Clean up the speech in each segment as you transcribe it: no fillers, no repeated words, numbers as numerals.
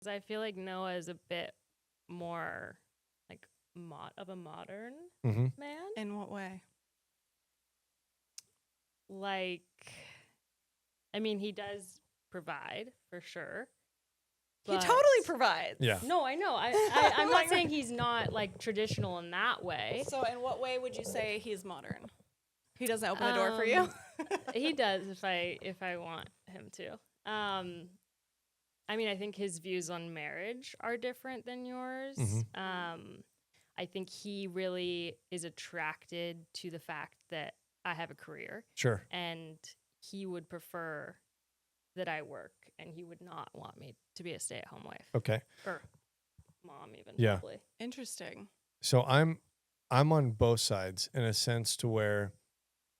'Cause I feel like Noah is a bit more like of a modern Mm-hmm. man. In what way? Like, I mean, he does provide for sure. He but- totally provides. Yeah. No, I know. I'm not saying he's not like traditional in that way. So in what way would you say he's modern? He doesn't open the door for you? He does if I want him to. I mean, I think his views on marriage are different than yours. Mm-hmm. I think he really is attracted to the fact that I have a career. Sure. And he would prefer that I work, and he would not want me to be a stay-at-home wife. Okay. Or mom even, Yeah. probably. Interesting. So I'm on both sides in a sense to where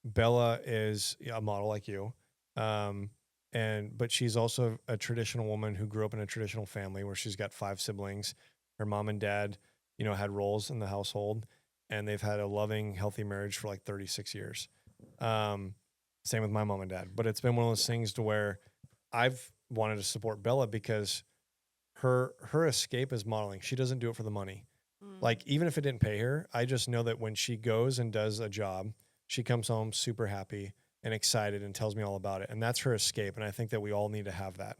Bella is a model like you. But she's also a traditional woman who grew up in a traditional family where she's got 5 siblings. Her mom and dad, had roles in the household, and they've had a loving, healthy marriage for like 36 years. Same with my mom and dad. But it's been one of those things to where I've wanted to support Bella because her escape is modeling. She doesn't do it for the money. Like, even if it didn't pay her, I just know that when she goes and does a job, she comes home super happy and excited and tells me all about it. And that's her escape. And I think that we all need to have that.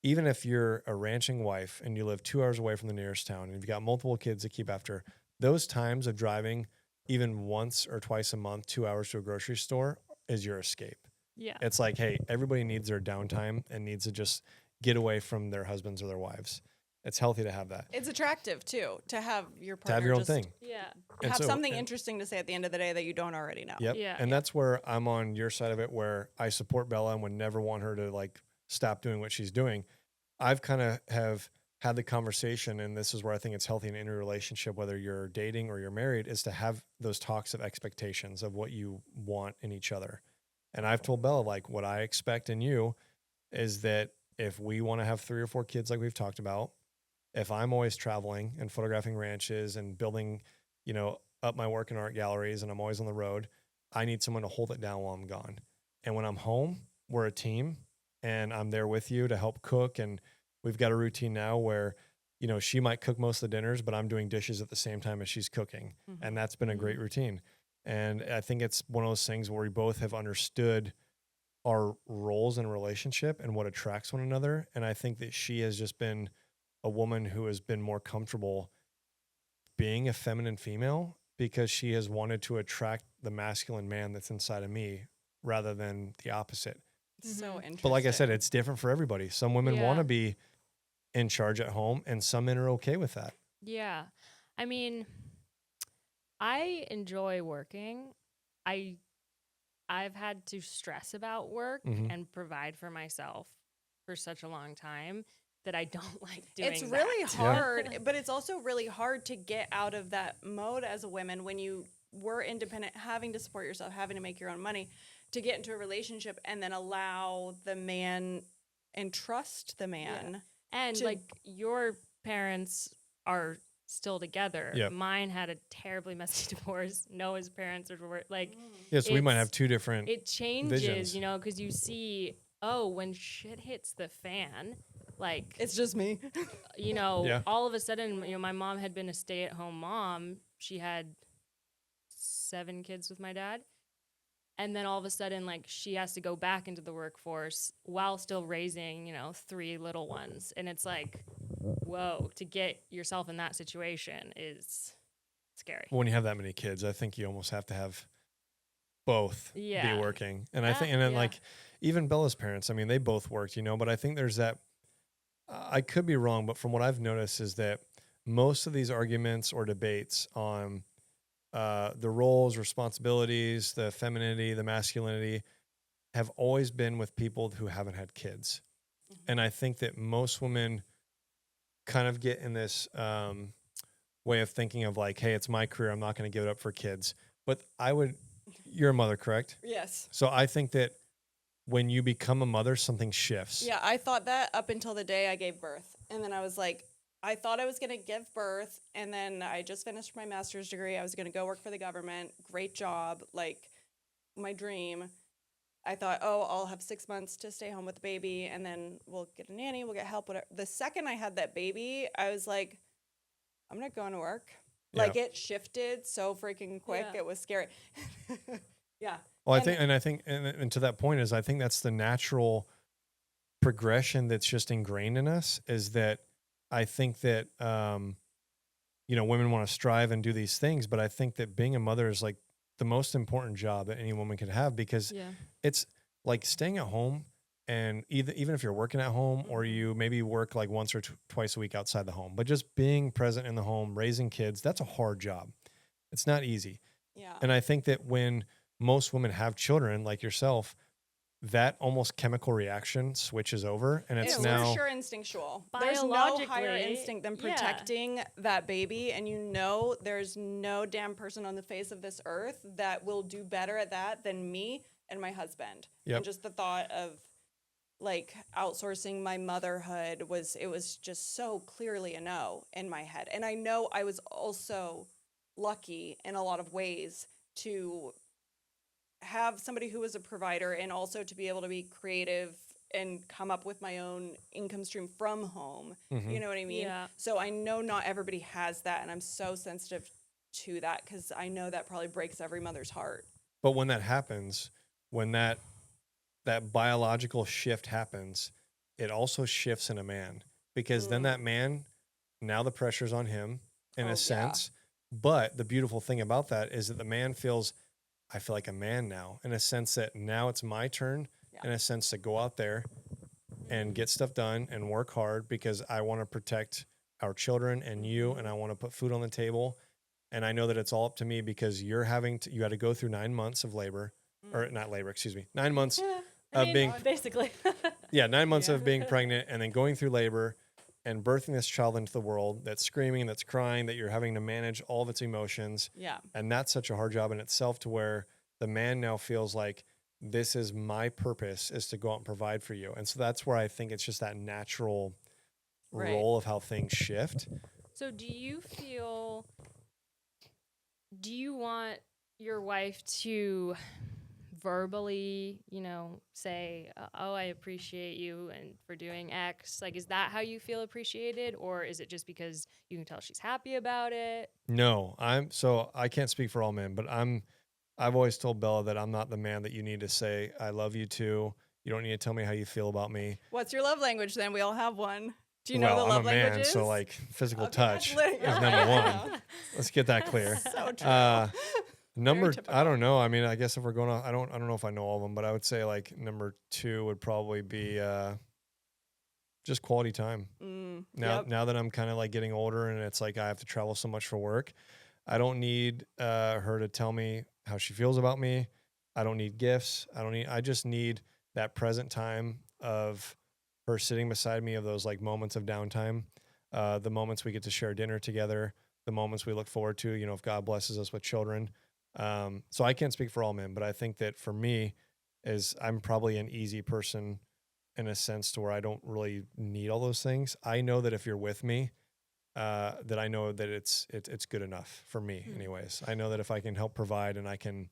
Even if you're a ranching wife and you live 2 hours away from the nearest town and you've got multiple kids to keep after, those times of driving even once or twice a month, 2 hours to a grocery store is your escape. Yeah. It's like, hey, everybody needs their downtime and needs to just get away from their husbands or their wives. It's healthy to have that. It's attractive, too, to have your partner To have your own just thing. Yeah. And have something interesting to say at the end of the day that you don't already know. Yep. Yeah. And that's where I'm on your side of it, where I support Bella and would never want her to like stop doing what she's doing. I've kind of have had the conversation, and this is where I think it's healthy in any relationship, whether you're dating or you're married, is to have those talks of expectations of what you want in each other. And I've told Bella, like, what I expect in you is that if we want to have 3 or 4 kids, like we've talked about, if I'm always traveling and photographing ranches and building, up my work in art galleries, and I'm always on the road, I need someone to hold it down while I'm gone. And when I'm home, we're a team, and I'm there with you to help cook. And we've got a routine now where, she might cook most of the dinners, but I'm doing dishes at the same time as she's cooking. Mm-hmm. And that's been a great routine. And I think it's one of those things where we both have understood our roles in a relationship and what attracts one another. And I think that she has just been a woman who has been more comfortable being a feminine female because she has wanted to attract the masculine man that's inside of me rather than the opposite. So interesting. But like I said, it's different for everybody. Some women Yeah. want to be in charge at home, and some men are okay with that. Yeah. I mean, I enjoy working. I've had to stress about work Mhm. and provide for myself for such a long time that I don't like doing It's really that. hard, but it's also really hard to get out of that mode as a woman when you were independent, having to support yourself, having to make your own money, to get into a relationship and then allow the man and trust the man. And to- like your parents are still together. Yep. Mine had a terribly messy divorce. Noah's parents were like, Yeah, so we might It's- have 2 different. it changes, Visions. because you see, when shit hits the fan, like, It's just me. Yeah. all of a sudden, my mom had been a stay-at-home mom. She had 7 kids with my dad. And then all of a sudden, like, she has to go back into the workforce while still raising, 3 little ones. And it's like, whoa, to get yourself in that situation is scary. When you have that many kids, I think you almost have to have both Yeah. be working. And I think, and then Yeah. like even Bella's parents, I mean, they both worked, but I think there's that, I could be wrong, but from what I've noticed is that most of these arguments or debates on the roles, responsibilities, the femininity, the masculinity have always been with people who haven't had kids. And I think that most women kind of get in this way of thinking of like, hey, it's my career, I'm not going to give it up for kids. But you're a mother, correct? Yes. So I think that when you become a mother, something shifts. Yeah, I thought that up until the day I gave birth. And then I was like, I thought I was going to give birth, and then I just finished my master's degree. I was going to go work for the government. Great job, like my dream. I thought, oh, I'll have 6 months to stay home with the baby, and then we'll get a nanny, we'll get help, whatever. The second I had that baby, I was like, I'm not going to work. Yeah. Like, it shifted so freaking quick. Yeah. It was scary. Yeah. Well, I think, and to that point is, I think that's the natural progression that's just ingrained in us, is that I think that, women want to strive and do these things, but I think that being a mother is like the most important job that any woman can have, because it's like staying at home, and even if you're working at home, or you maybe work like once or twice a week outside the home, but just being present in the home, raising kids, that's a hard job. It's not easy. Yeah. And I think that when most women have children like yourself, that almost chemical reaction switches over, and it's now for sure instinctual. There's no higher Biologically, instinct than protecting that baby, and there's no damn person on the face of this earth that will do better at that than me and my husband. Yep. And just the thought of like outsourcing my motherhood was just so clearly a no in my head. And I know I was also lucky in a lot of ways to have somebody who was a provider, and also to be able to be creative and come up with my own income stream from home. Mhm. You know what I mean? Yeah. So I know not everybody has that, and I'm so sensitive to that, because I know that probably breaks every mother's heart. But when that happens, when that biological shift happens, it also shifts in a man, because then that man, now the pressure's on him in a sense. But the beautiful thing about that is that the man feels, I feel like a man now, in a sense that now it's my turn, in a sense, to go out there and get stuff done and work hard, because I want to protect our children and you, and I want to put food on the table. And I know that it's all up to me, because you had to go through 9 months of labor, or not labor, excuse me, 9 months of being, basically. 9 months of being pregnant, and then going through labor and birthing this child into the world that's screaming, that's crying, that you're having to manage all of its emotions. Yeah. And that's such a hard job in itself, to where the man now feels like, this is my purpose, is to go out and provide for you. And so that's where I think it's just that natural role of how things shift. So do you want your wife to verbally, say, oh, I appreciate you and for doing X? Like, is that how you feel appreciated, or is it just because you can tell she's happy about it? No, I can't speak for all men, but I've always told Bella that I'm not the man that you need to say, I love you to. You don't need to tell me how you feel about me. What's your love language then? We all have one. Do you know the I'm love a man, languages? so like physical touch that's is number one. Let's get that clear. So true. I don't know. I mean, I guess if we're going on, I don't know if I know all of them, but I would say like number 2 would probably be just quality time. Now that I'm kind of like getting older, and it's like I have to travel so much for work, I don't need her to tell me how she feels about me. I don't need gifts. I just need that present time of her sitting beside me, of those like moments of downtime, the moments we get to share dinner together, the moments we look forward to, if God blesses us with children. So I can't speak for all men, but I think that for me, I'm probably an easy person in a sense, to where I don't really need all those things. I know that if you're with me, that I know that it's good enough for me anyways. I know that if I can help provide, and I can,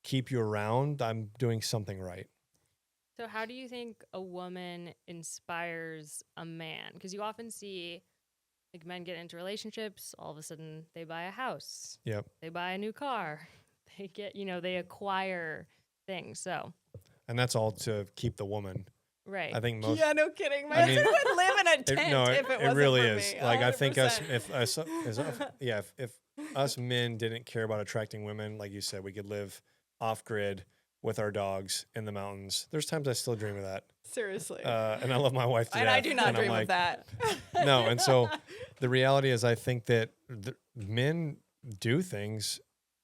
keep you around, I'm doing something right. So how do you think a woman inspires a man? Because you often see like men get into relationships, all of a sudden they buy a house. Yep. They buy a new car. They get, they acquire things. So. And that's all to keep the woman. Right. I think most. Yeah, no kidding. My husband would live in a tent if it wasn't really for is. me. Like, I think 100%. if us men didn't care about attracting women, like you said, we could live off grid with our dogs in the mountains. There's times I still dream of that. Seriously. And I love my wife to And death. I do not and I'm dream like, of that. No. And so the reality is, I think that men do things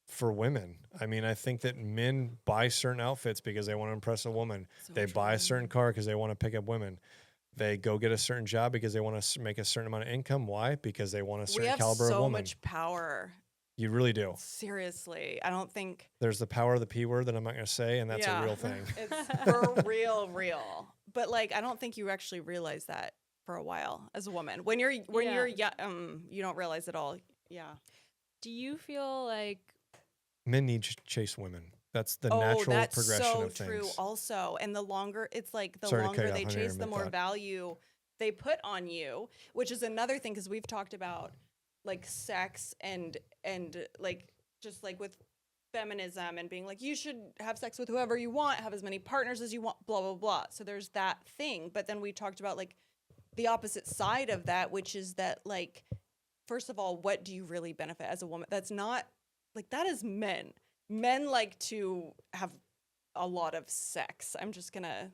for women. I mean, I think that men buy certain outfits because they want to impress a woman. They buy a certain car because they want to pick up women. They go get a certain job because they want to make a certain amount of income. Why? Because they want a certain caliber of woman. We have so much power. You really do. Seriously. I don't think. There's the power of the P word that I'm not going to say, and that's a real thing. It's for real. But like, I don't think you actually realize that for a while as a woman. When you're young, you don't realize it all. Yeah. Do you feel like Men need to chase women. That's the Oh, natural that's progression so of true things. also. And the longer it's like the Sorry to cut longer you they off on your chase, the more mid-thought. value they put on you, which is another thing because we've talked about like sex and like just like with feminism and being like you should have sex with whoever you want, have as many partners as you want, blah blah blah. So there's that thing. But then we talked about like the opposite side of that, which is that like first of all, what do you really benefit as a woman? That's not like that is men. Men like to have a lot of sex. I'm just gonna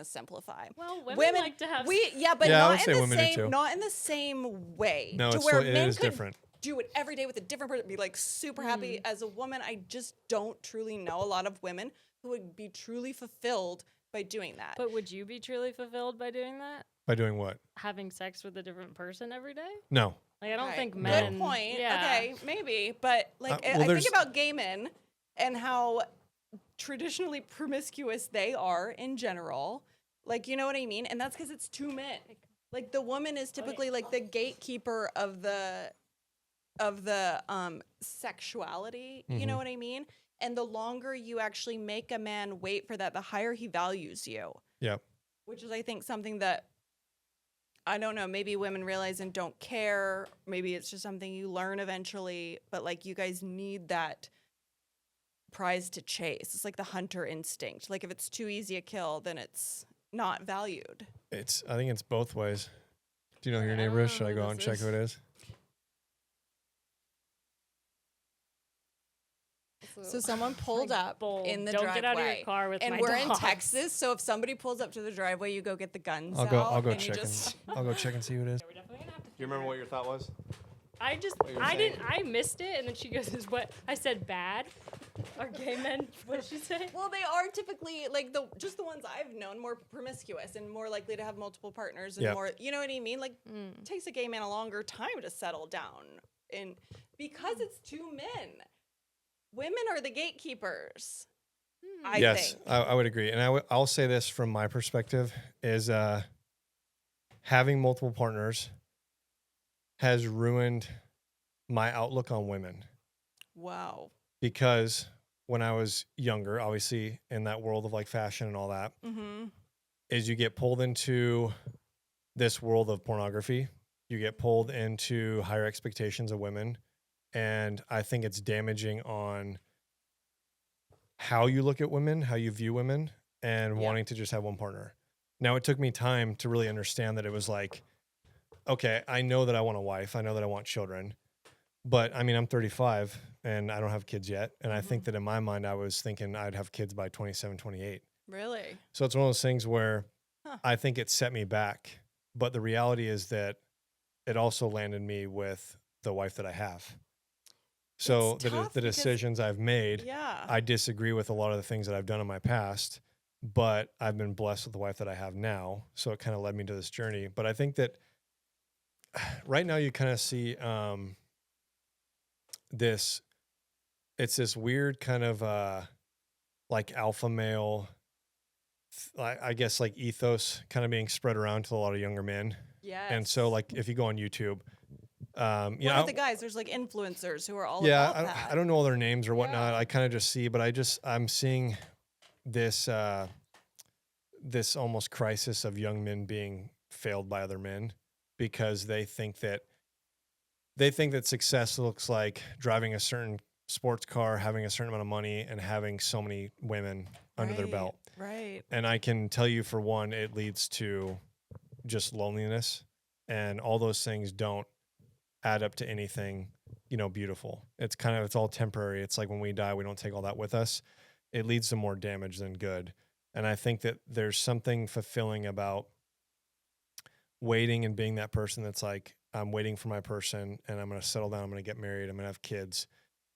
simplify. Well, women like to have but Yeah, I would not say in the women do same too. not in the same way. No, to it's where it men is could different. do it every day with a different person, be like super happy. As a woman, I just don't truly know a lot of women who would be truly fulfilled by doing that. But would you be truly fulfilled by doing that? By doing what? Having sex with a different person every day? No. Like I don't Okay, think No. men. Good point. Yeah. Okay, maybe, but like well, I think there's- about gay men and how traditionally promiscuous they are in general. Like, you know what I mean? And that's because it's two men. Like the woman is typically like the gatekeeper of the sexuality. You know what I mean? And the longer you actually make a man wait for that, the higher he values you. Yep. Which is, I think, something that I don't know, maybe women realize and don't care. Maybe it's just something you learn eventually, but like you guys need that prize to chase. It's like the hunter instinct. Like if it's too easy a kill, then it's not valued. I think it's both ways. Do you know who your I don't neighbor is? know Should I who go out and this check is. who it is? So someone pulled up bold. in the Don't driveway. get out of your car with and my we're in dogs. Texas, so if somebody pulls up to the driveway, you go get the guns I'll out. go and you check just I'll go check and see who it is. We're definitely gonna have to. Do you remember what your thought was? I you were saying? I missed it, and then she goes, "Is what I said bad? Are gay men?" What did she say? Well, they are typically like the ones I've known more promiscuous and more likely to have multiple partners and Yep. more, you know what I mean? Like it takes a gay man a longer time to settle down and because it's two men. Women are the gatekeepers. I Yes, think. I would agree. And I'll say this from my perspective is having multiple partners has ruined my outlook on women. Wow. Because when I was younger, obviously in that world of like fashion and all that, is you get pulled into this world of pornography. You get pulled into higher expectations of women. And I think it's damaging on how you look at women, how you view women, and wanting to just have one partner. Now, it took me time to really understand that it was like, okay, I know that I want a wife. I know that I want children. But I mean, I'm 35 and I don't have kids yet. And I think that in my mind, I was thinking I'd have kids by 27, 28. Really? So it's one of those things where I think it set me back. But the reality is that it also landed me with the wife that I have. So It's tough the because- decisions I've made, Yeah. I disagree with a lot of the things that I've done in my past, but I've been blessed with the wife that I have now. So it kind of led me to this journey. But I think that right now you kind of see it's this weird kind of like alpha male, I guess like ethos kind of being spread around to a lot of younger men. Yes. And so like if you go on YouTube, you What know, are the guys? There's like influencers who are all yeah, about that. I don't know all their names or whatnot. Yeah. I kind of just see, but I'm seeing this this almost crisis of young men being failed by other men because they think that success looks like driving a certain sports car, having a certain amount of money, and having so many women under their belt. Right. And I can tell you, for one, it leads to just loneliness, and all those things don't add up to anything, beautiful. It's all temporary. It's like when we die, we don't take all that with us. It leads to more damage than good. And I think that there's something fulfilling about waiting and being that person that's like, I'm waiting for my person and I'm going to settle down. I'm going to get married. I'm going to have kids.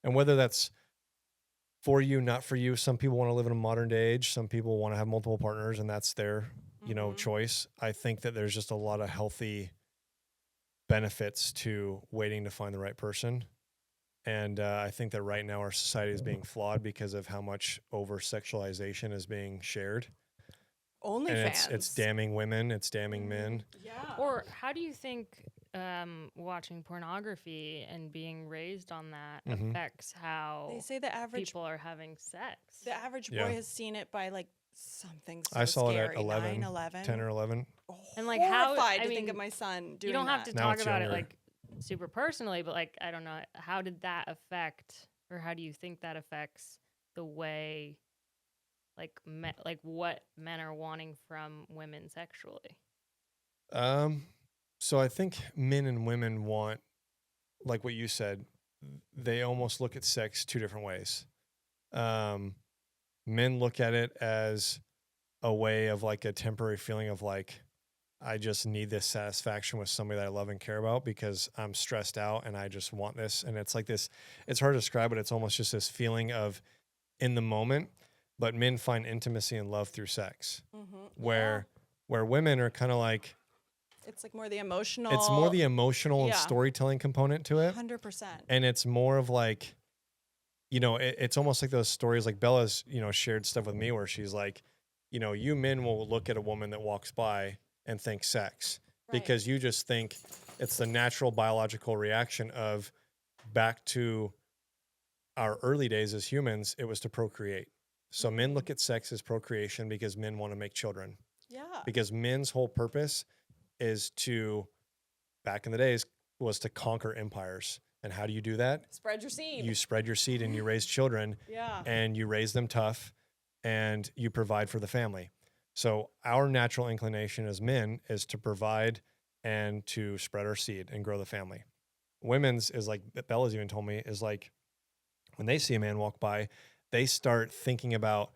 And whether that's for you, not for you, some people want to live in a modern day age. Some people want to have multiple partners and that's their, choice. I think that there's just a lot of healthy benefits to waiting to find the right person. And I think that right now our society is being flawed because of how much over sexualization is being shared. OnlyFans. And it's damning women, it's damning men. Yeah. Or how do you think watching pornography and being raised on that Mhm. affects how They say the average people are having sex. Yeah. boy has seen it by like something so I saw it scary, at 11, 9, 11. 10 or 11. And like how Horrified I to think mean, of my son doing you don't have that. to Now talk it's about it younger. like super personally, but like I don't know, how did that affect, or how do you think that affects the way like what men are wanting from women sexually? So I think men and women want, like what you said, they almost look at sex two different ways. Um, Men look at it as a way of like a temporary feeling of like, I just need this satisfaction with somebody that I love and care about because I'm stressed out and I just want this. And it's like this, it's hard to describe, but it's almost just this feeling of in the moment. But men find intimacy and love through sex, where women are kind of like, It's like more the emotional. it's more the emotional and Yeah. storytelling component to it. 100%. And it's more of like, it's almost like those stories like Bella's, shared stuff with me where she's like, you men will look at a woman that walks by and think sex because you just think it's the natural biological reaction of back to our early days as humans, it was to procreate. So men look at sex as procreation because men want to make children. Yeah. Because men's whole purpose is to, back in the days, was to conquer empires. And how do you do that? Spread your seed. You spread your seed and you raise children. Yeah. And you raise them tough and you provide for the family. So our natural inclination as men is to provide and to spread our seed and grow the family. Women's is like Bella's even told me is like when they see a man walk by, they start thinking about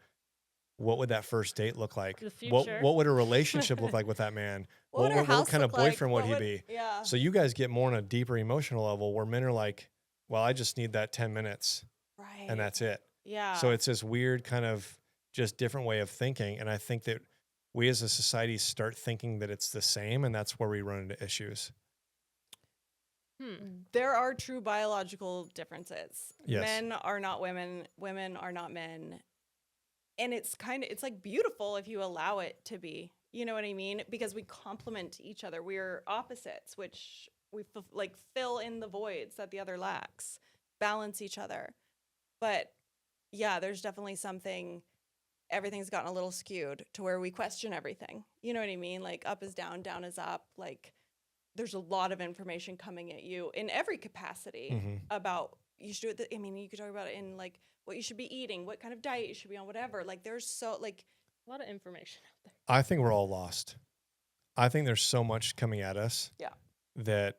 what would that first date look like? The What future. would a relationship look like with that man? What would our house kind of look like? boyfriend would What he be? Yeah. So you guys get more on a deeper emotional level where men are like, well, I just need that 10 minutes Right. and that's it. Yeah. So it's this weird kind of just different way of thinking. And I think that we as a society start thinking that it's the same, and that's where we run into issues. There are true biological differences. Yes. Men are not women, women are not men. And it's like beautiful if you allow it to be. You know what I mean? Because we complement each other. We're opposites, which we fill in the voids that the other lacks, balance each other. But yeah, there's definitely everything's gotten a little skewed to where we question everything. You know what I mean? Like up is down, down is up. Like there's a lot of information coming at you in every capacity about you should do it. You could talk about it in like what you should be eating, what kind of diet you should be on, whatever. Like there's a lot of information out there. I think we're all lost. I think there's so much coming at us that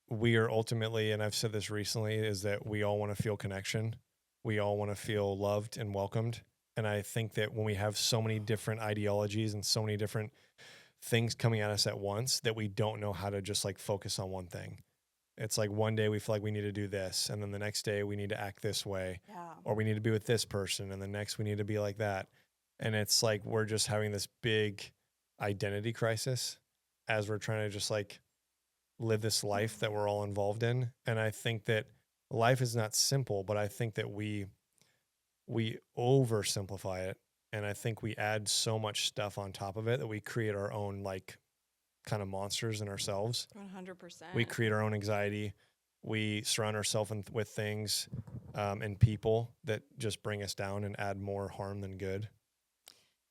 we are ultimately, and I've said this recently, is that we all want to feel connection. We all want to feel loved and welcomed. And I think that when we have so many different ideologies and so many different things coming at us at once, that we don't know how to just like focus on one thing. It's like one day we feel like we need to do this, and then the next day we need to act this way, or we need to be with this person, and the next we need to be like that. And it's like we're just having this big identity crisis as we're trying to just like live this life that we're all involved in. And I think that life is not simple, but I think that we oversimplify it. And I think we add so much stuff on top of it that we create our own like kind of monsters in ourselves. 100%. We create our own anxiety. We surround ourselves with things and people that just bring us down and add more harm than good.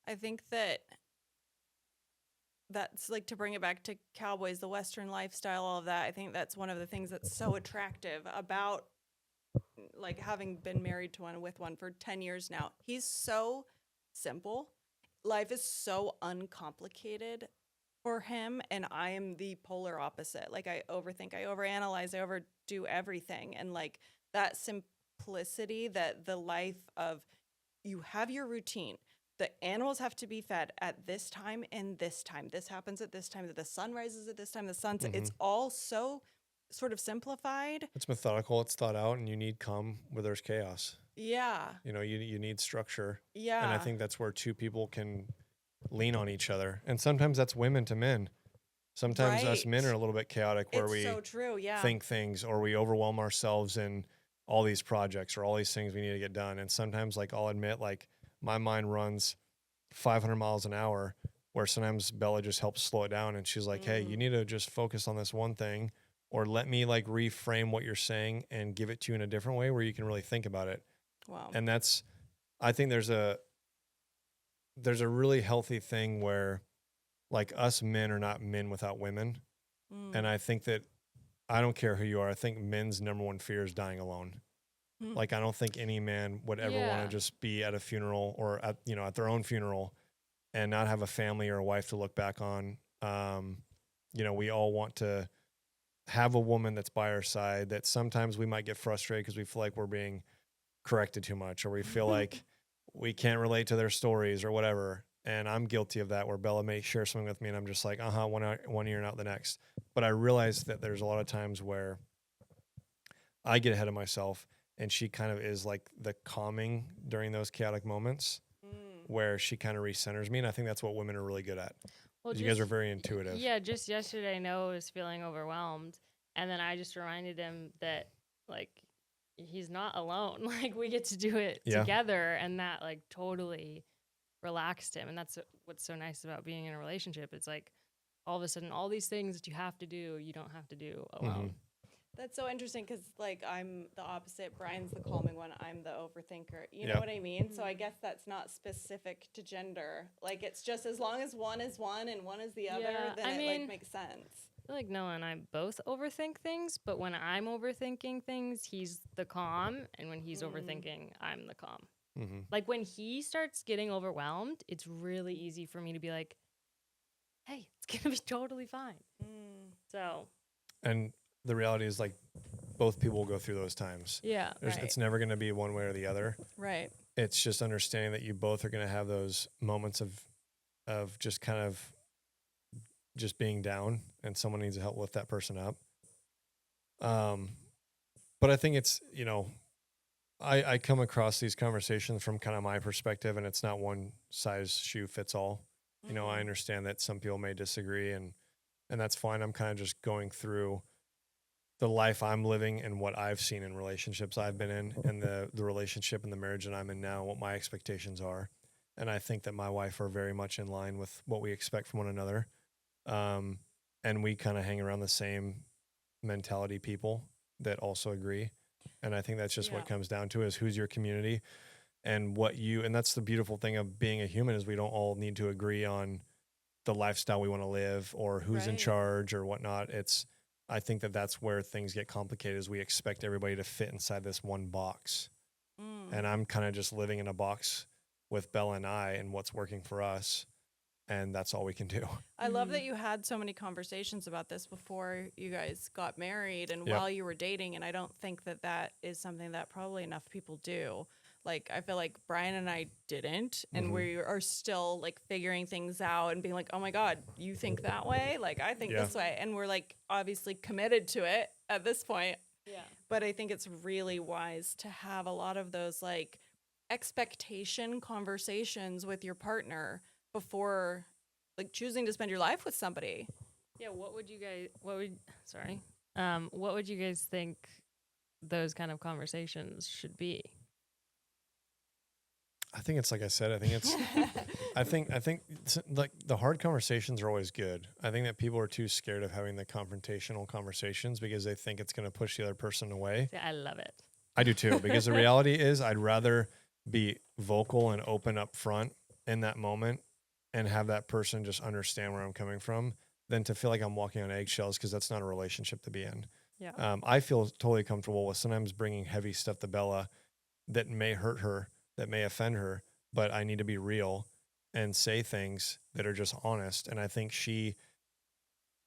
I think that's like, to bring it back to cowboys, the Western lifestyle, all of that. I think that's one of the things that's so attractive about like having been married to one with one for 10 years now. He's so simple. Life is so uncomplicated for him, and I am the polar opposite. Like I overthink, I overanalyze, I overdo everything. And like that simplicity, that the life of you have your routine. The animals have to be fed at this time and this time. This happens at this time. That the sun rises at this time. The sunset. It's all so sort of simplified. It's methodical. It's thought out, and you need calm where there's chaos. Yeah. You need structure. Yeah. And I think that's where two people can lean on each other. And sometimes that's women to men. Sometimes us men are a little bit chaotic where we so true. Yeah. think things, or we overwhelm ourselves in all these projects or all these things we need to get done. And sometimes, like, I'll admit, like, my mind runs 500 miles an hour where sometimes Bella just helps slow it down. And she's like, hey, you need to just focus on this one thing, or let me like reframe what you're saying and give it to you in a different way where you can really think about it. Wow. And I think there's a really healthy thing where like us men are not men without women. And I think that I don't care who you are. I think men's number one fear is dying alone. Like, I don't think any man would ever want to just be at a funeral or at their own funeral and not have a family or a wife to look back on. We all want to have a woman that's by our side, that sometimes we might get frustrated because we feel like we're being corrected too much, or we feel like we can't relate to their stories or whatever. And I'm guilty of that, where Bella may share something with me and I'm just like, one ear and out the next. But I realize that there's a lot of times where I get ahead of myself, and she kind of is like the calming during those chaotic moments where she kind of recenters me. And I think that's what women are really good at. Well, You guys are very intuitive. Yeah, just yesterday, Noah was feeling overwhelmed. And then I just reminded him that, like, he's not alone. Like, we get to do it together. And that, like, totally relaxed him. And that's what's so nice about being in a relationship. It's like, all of a sudden, all these things that you have to do, you don't have to do alone. That's so interesting because, like, I'm the opposite. Brian's the calming one. I'm the overthinker. You know what I mean? So I guess that's not specific to gender. Like, it's just as long as one is one and one is the other, then it makes sense. I feel like Noah and I both overthink things, but when I'm overthinking things, he's the calm. And when he's overthinking, I'm the calm. Like, when he starts getting overwhelmed, it's really easy for me to be like, hey, it's going to be totally fine. So. And the reality is, like, both people will go through those times. Yeah. It's never going to be one way or the other. Right. It's just understanding that you both are going to have those moments of just kind of just being down, and someone needs to help lift that person up. But I think it's, I come across these conversations from kind of my perspective, and it's not one size shoe fits all. I understand that some people may disagree, and that's fine. I'm kind of just going through the life I'm living and what I've seen in relationships I've been in, and the relationship and the marriage that I'm in now, what my expectations are. And I think that my wife are very much in line with what we expect from one another. And we kind of hang around the same mentality people that also agree. And I think that's just what comes down to is who's your community and and that's the beautiful thing of being a human, is we don't all need to agree on the lifestyle we want to live or who's in charge or whatnot. I think that that's where things get complicated, is we expect everybody to fit inside this one box. And I'm kind of just living in a box with Bella and I and what's working for us. And that's all we can do. I love that you had so many conversations about this before you guys got married and while you were dating. And I don't think that is something that probably enough people do. Like, I feel like Brian and I didn't, and we are still, like, figuring things out and being like, oh my God, you think that way? Like, I think this way. And we're, like, obviously committed to it at this point. Yeah. But I think it's really wise to have a lot of those, like, expectation conversations with your partner before, like, choosing to spend your life with somebody. Yeah, what would you guys think those kind of conversations should be? I think it's like I said, I think like the hard conversations are always good. I think that people are too scared of having the confrontational conversations because they think it's going to push the other person away. Yeah, I love it. I do too, because the reality is I'd rather be vocal and open up front in that moment and have that person just understand where I'm coming from than to feel like I'm walking on eggshells, because that's not a relationship to be in. Yeah. I feel totally comfortable with sometimes bringing heavy stuff to Bella that may hurt her, that may offend her, but I need to be real and say things that are just honest. And I think she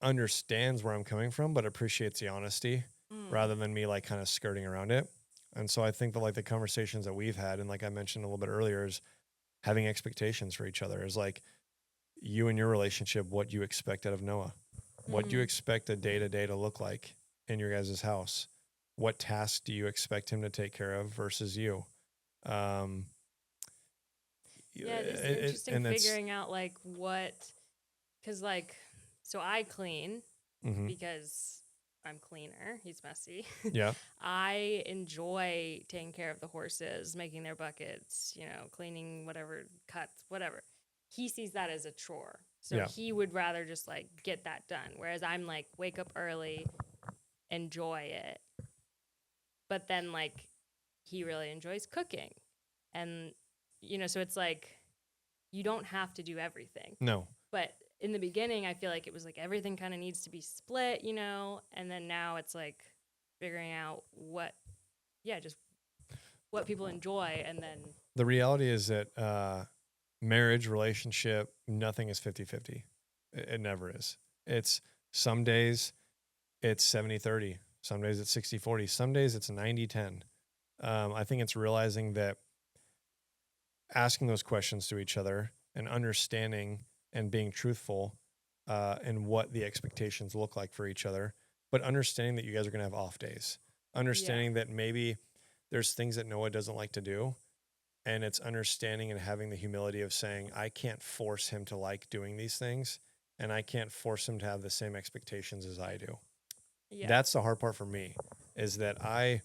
understands where I'm coming from, but appreciates the honesty rather than me like kind of skirting around it. And so I think that like the conversations that we've had, and like I mentioned a little bit earlier, is having expectations for each other. Is like, you and your relationship, what you expect out of Noah. What do you expect a day-to-day to look like in your guys' house? What tasks do you expect him to take care of versus you? Just interesting figuring out like because like, so I clean because I'm cleaner. He's messy. Yeah. I enjoy taking care of the horses, making their buckets, cleaning whatever, cuts, whatever. He sees that as a chore. So Yeah. he would rather just like get that done. Whereas I'm like, wake up early, enjoy it. But then like he really enjoys cooking. And, so it's like you don't have to do everything. No. But in the beginning, I feel like it was like everything kind of needs to be split, and then now it's like figuring out just what people enjoy. And then The reality is that marriage, relationship, nothing is 50-50. It never is. It's some days it's 70-30. Some days it's 60-40. Some days it's 90-10. I think it's realizing that asking those questions to each other and understanding and being truthful and what the expectations look like for each other, but understanding that you guys are going to have off days, understanding that maybe there's things that Noah doesn't like to do. And it's understanding and having the humility of saying, I can't force him to like doing these things, and I can't force him to have the same expectations as I do. yeah. That's the hard part for me, is that I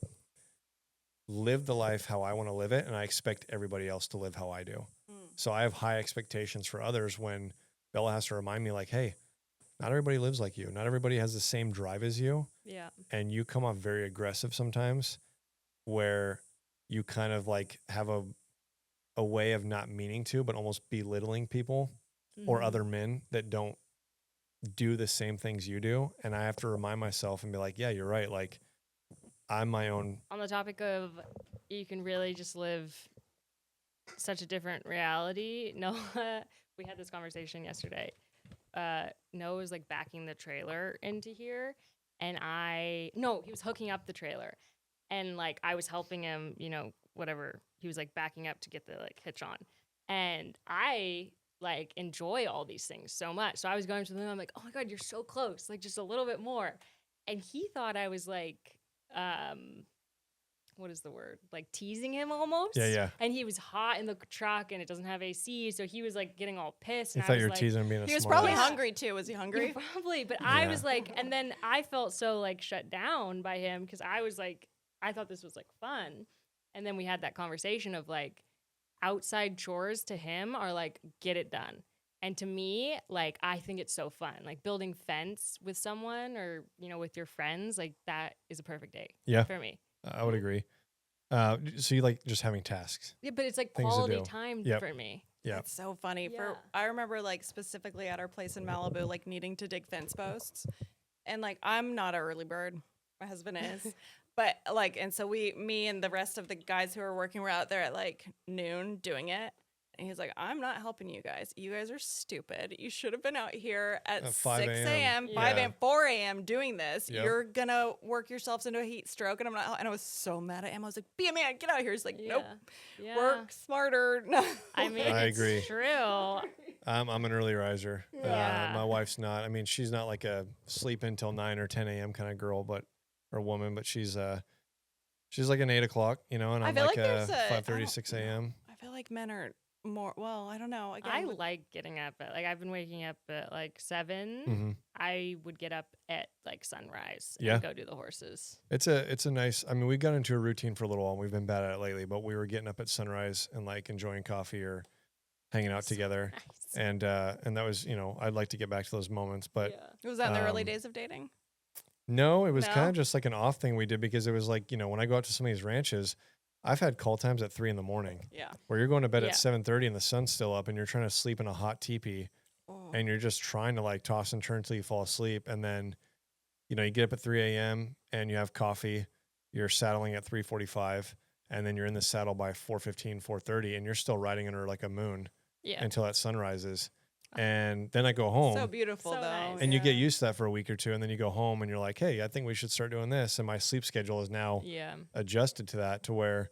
live the life how I want to live it, and I expect everybody else to live how I do. So I have high expectations for others when Bella has to remind me, like, hey, not everybody lives like you. Not everybody has the same drive as you. Yeah. And you come off very aggressive sometimes, where you kind of like have a way of not meaning to, but almost belittling people or other men that don't do the same things you do. And I have to remind myself and be like, yeah, you're right. Like, I'm my own. On the topic of you can really just live such a different reality. Noah, we had this conversation yesterday. Noah was like backing the trailer into here, and he was hooking up the trailer, and like I was helping him, whatever. He was like backing up to get the like hitch on, and I like enjoy all these things so much. So I was going to them. I'm like, oh my god, you're so close, like just a little bit more. And he thought I was like, what is the word? Like teasing him almost. Yeah. And he was hot in the truck, and it doesn't have AC, so he was like getting all pissed. You And thought I was you were like, teasing him being a He was smart probably ass. hungry too. Was he hungry? yeah, probably. But I was like, and then I felt so like shut down by him because I was like, I thought this was like fun. And then we had that conversation of like outside chores to him are like, get it done. And to me, like, I think it's so fun. Like building fence with someone or, with your friends, like that is a perfect day for me. I would agree. So you like just having tasks. Yeah, but it's like Things to quality do. time Yep. for me. Yeah. It's so funny. Yeah. I remember like specifically at our place in Malibu, like needing to dig fence posts. And like, I'm not an early bird. My husband is. But like, and so me and the rest of the guys who were working were out there at like noon doing it. And he's like, I'm not helping you guys. You guys are stupid. You should have been out here at 5 6 a.m., a.m., 5 yeah. a.m., 4 a.m. doing this. Yep. You're going to work yourselves into a heat stroke. And I'm not. And I was so mad at him. I was like, be a man. Get out of here. He's like, nope. Yeah. Work smarter. No. I mean, I it's agree. true. I'm an early riser. Yeah. My wife's not. I mean, she's not like a sleep until 9 or 10 a.m. kind of girl, or woman, but she's like an 8 o'clock, and I I'm feel like like a there's a- 5:30, 6 a.m. I feel like men are more, well, I don't know. Again, I like getting up at I've been waking up at like 7. Mm-hmm. I would get up at like sunrise Yeah. and go do the horses. It's a nice. I mean, we got into a routine for a little while. And we've been bad at it lately, but we were getting up at sunrise and like enjoying coffee or hanging out together, Nice. and that was, I'd like to get back to those moments, but yeah. was that in the early um, days of dating? no, it was No? kind of just like an off thing we did because it was like, when I go out to some of these ranches, I've had call times at 3 a.m. Yeah. where you're going to bed Yeah. at 7:30 and the sun's still up and you're trying to sleep in a hot teepee Oh. and you're just trying to like toss and turn until you fall asleep. And then, you get up at 3 a.m. and you have coffee, you're saddling at 3:45 and then you're in the saddle by 4:15, 4:30 and you're still riding under like a moon Yeah. until that sun rises. And then I go home. So beautiful, So though. nice. And you get Yeah. used to that for a week or two, and then you go home and you're like, hey, I think we should start doing this. And my sleep schedule is now Yeah. adjusted to that, to where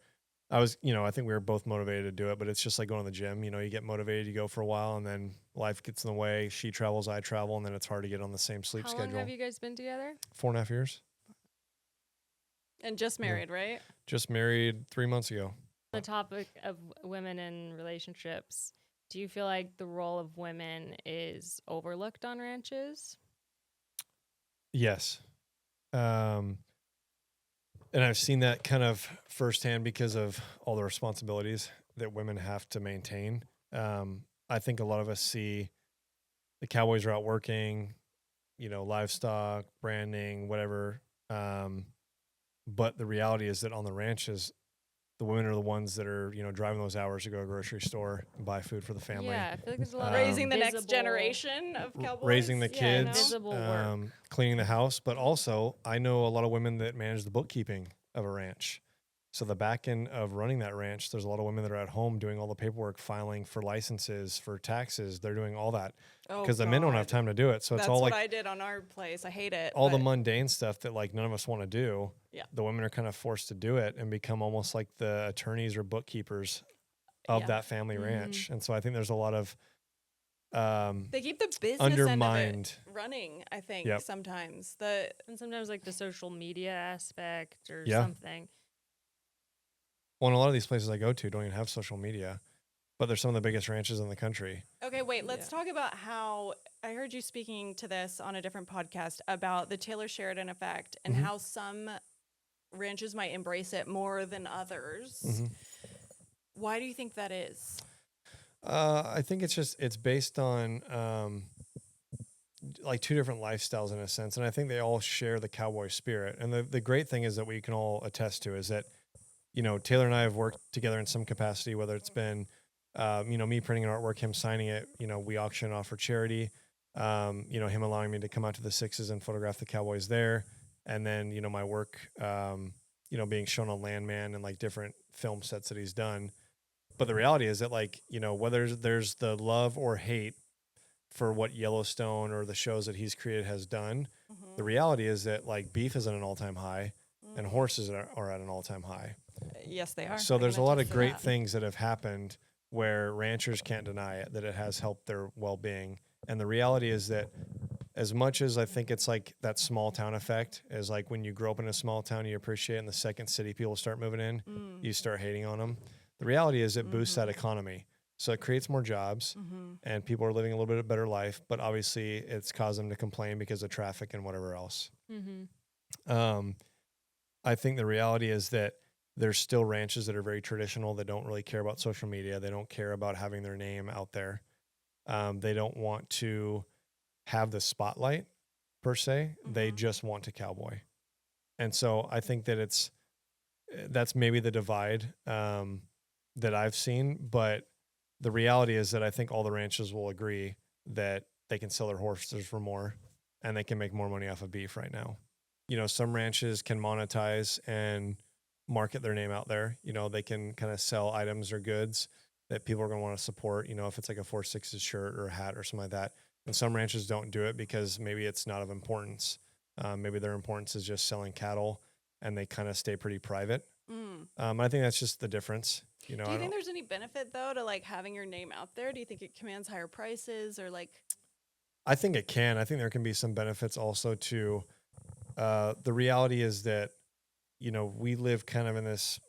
I was, I think we were both motivated to do it, but it's just like going to the gym. You get motivated, you go for a while, and then life gets in the way. She travels, I travel, and then it's hard to get on the same sleep How schedule. long have you guys been together? 4.5 years. And just married, right? Just married 3 months ago. The topic of women in relationships. Do you feel like the role of women is overlooked on ranches? Yes. And I've seen that kind of firsthand because of all the responsibilities that women have to maintain. I think a lot of us see the cowboys are out working, livestock, branding, whatever. But the reality is that on the ranches, the women are the ones that are, driving those hours to go to a grocery store and buy food for the family. Yeah, I feel like there's a lot of Raising the next visible- generation of cowboys. Raising the Yeah, and kids, visible work. cleaning the house. But also, I know a lot of women that manage the bookkeeping of a ranch. So the back end of running that ranch, there's a lot of women that are at home doing all the paperwork, filing for licenses, for taxes. They're doing all that because the men don't have time to do it. So it's That's all what like I did on our place. I hate it. all the but mundane stuff that like none of us want to do. Yeah. The women are kind of forced to do it and become almost like the attorneys or bookkeepers of Yeah. that family ranch. And so I think there's a lot of they keep the business undermined. end of it running, I think, Yep. sometimes. And sometimes like the social media aspect or Yeah. something. Well, and a lot of these places I go to don't even have social media, but they're some of the biggest ranches in the country. Okay, wait, let's talk about how I heard you speaking to this on a different podcast about the Taylor Sheridan effect and how some ranches might embrace it more than others. Why do you think that is? I think it's based on like two different lifestyles in a sense, and I think they all share the cowboy spirit. And the great thing is that we can all attest to is that Taylor and I have worked together in some capacity, whether it's been me printing an artwork, him signing it, we auction off for charity, him allowing me to come out to the Sixes and photograph the cowboys there, and then my work being shown on Landman and like different film sets that he's done. But the reality is that whether there's the love or hate for what Yellowstone or the shows that he's created has done, the reality is that like beef is at an all-time high and horses are at an all-time high. Yes, they are. So I there's a can lot of attest to great that. things that have happened where ranchers can't deny it, that it has helped their well-being. And the reality is that as much as I think it's like that small town effect, is like when you grow up in a small town, you appreciate it, and the second city people start moving in, you start hating on them. The reality is it boosts that economy. So it creates more jobs and people are living a little bit better life, but obviously it's caused them to complain because of traffic and whatever else. I think the reality is that there's still ranches that are very traditional that don't really care about social media. They don't care about having their name out there. They don't want to have the spotlight per se. They just want to cowboy. And so I think that that's maybe the divide that I've seen. But the reality is that I think all the ranches will agree that they can sell their horses for more and they can make more money off of beef right now. Some ranches can monetize and market their name out there. They can kind of sell items or goods that people are going to want to support, if it's like a 4 6s shirt or a hat or something like that. And some ranches don't do it because maybe it's not of importance. Maybe their importance is just selling cattle and they kind of stay pretty private. I think that's just the difference. Do you think there's any benefit though to like having your name out there? Do you think it commands higher prices or like? I think it can. I think there can be some benefits also to the reality is that, we live kind of in this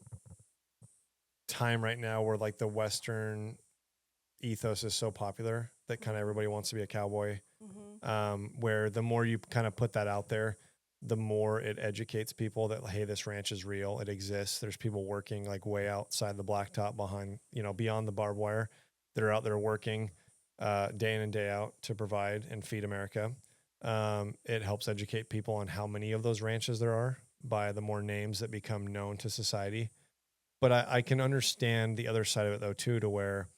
time right now where like the Western ethos is so popular that kind of everybody wants to be a cowboy. Where the more you kind of put that out there, the more it educates people that, hey, this ranch is real. It exists. There's people working like way outside the blacktop behind, beyond the barbed wire that are out there working day in and day out to provide and feed America. It helps educate people on how many of those ranches there are by the more names that become known to society. But I can understand the other side of it though, too, to where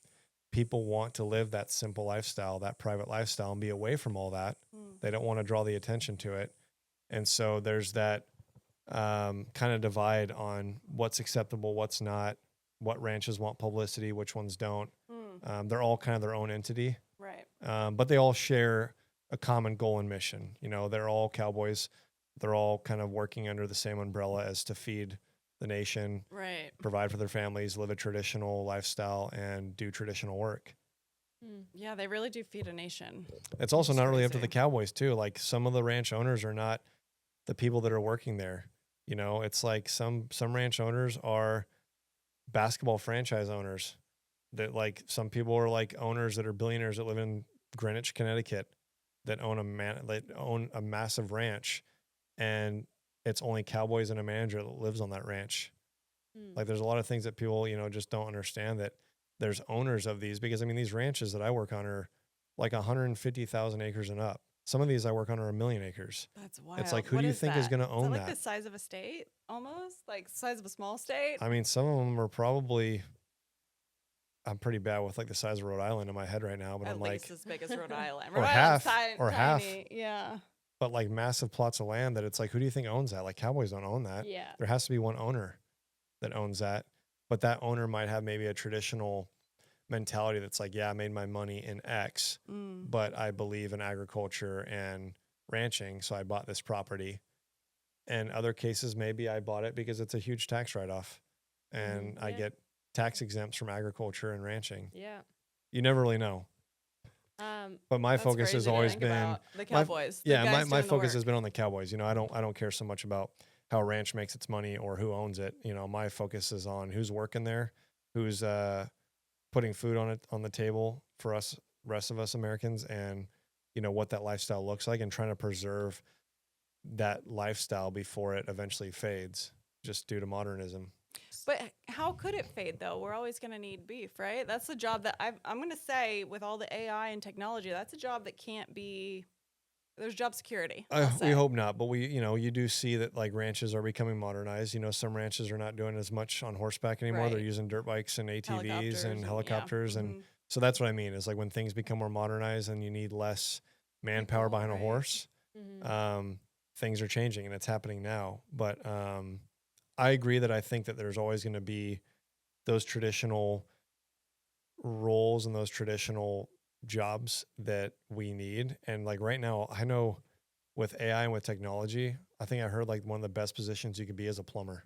people want to live that simple lifestyle, that private lifestyle, and be away from all that. They don't want to draw the attention to it. And so there's that kind of divide on what's acceptable, what's not, what ranches want publicity, which ones don't. They're all kind of their own entity. Right. But they all share a common goal and mission. They're all cowboys. They're all kind of working under the same umbrella as to feed the nation, Right. provide for their families, live a traditional lifestyle, and do traditional work. Yeah, they really do feed a nation. It's also It's not really up to crazy. the cowboys too. Like some of the ranch owners are not the people that are working there. It's like some ranch owners are basketball franchise owners that like some people are like owners that are billionaires that live in Greenwich, Connecticut that own a massive ranch, and it's only cowboys and a manager that lives on that ranch. Like there's a lot of things that people, just don't understand, that there's owners of these, because I mean, these ranches that I work on are like 150,000 acres and up. Some of these I work on are 1 million acres. That's wild. It's like, who What do you is think is that? going to own Is that like that? the size of a state almost? Like size of a small state? I mean, some of them are probably, I'm pretty bad with like the size of Rhode Island in my head right now, but At I'm least like, as big as Rhode Island. or Rhode half, Island's or half. tiny. Yeah. but like massive plots of land that it's like, who do you think owns that? Like Cowboys don't own that. Yeah. There has to be one owner that owns that. But that owner might have maybe a traditional mentality that's like, yeah, I made my money in X, but I believe in agriculture and ranching, so I bought this property. And other cases, maybe I bought it because it's a huge tax write-off and I Yeah. get tax exempts from agriculture and ranching. Yeah. You never really know. But my That's focus has crazy to always think been about. The Cowboys. The yeah, guys my doing the focus has work. been on the Cowboys. You know, I don't care so much about how a ranch makes its money or who owns it. You know, my focus is on who's working there, who's putting food on the table for us, rest of us Americans, and you know what that lifestyle looks like, and trying to preserve that lifestyle before it eventually fades, just due to modernism. But how could it fade though? We're always going to need beef, right? That's the job that I'm going to say with all the AI and technology, that's a job that can't be. There's job security. I'll We say. hope not, but you do see that like ranches are becoming modernized. You know, some ranches are not doing as much on horseback anymore. They're Right. using dirt bikes and ATVs and yeah. helicopters, and so that's what I mean. Is like when things become more modernized and you need less manpower People, behind a right. horse, Mm-hmm. things are changing, and it's happening now. But I agree that I think that there's always going to be those traditional roles and those traditional jobs that we need. And like right now, I know with AI and with technology, I think I heard like one of the best positions you could be as a plumber.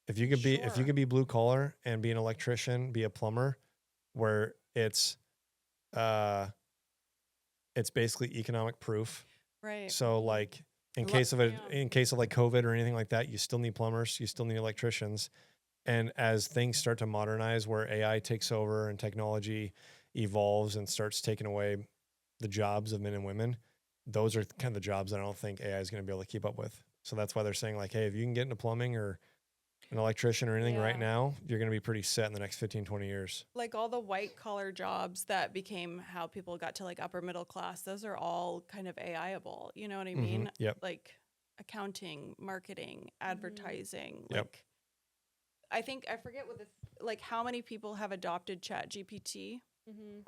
If you Sure. could be blue collar and be an electrician, be a plumber, where it's basically economic proof. Right. So like in Lo- case of yeah. in case of like COVID or anything like that, you still need plumbers, you still need electricians. And as things start to modernize, where AI takes over and technology evolves and starts taking away the jobs of men and women, those are kind of the jobs that I don't think AI is going to be able to keep up with. So that's why they're saying like, hey, if you can get into plumbing or an electrician or anything right Yeah. now, you're going to be pretty set in the next 15, 20 years. Like all the white collar jobs that became how people got to like upper middle class, those are all kind of AI-able. You know what I mean? Yep. Like accounting, marketing, advertising. Yep. Like I think I forget what like how many people have adopted Chat GPT Mm-hmm.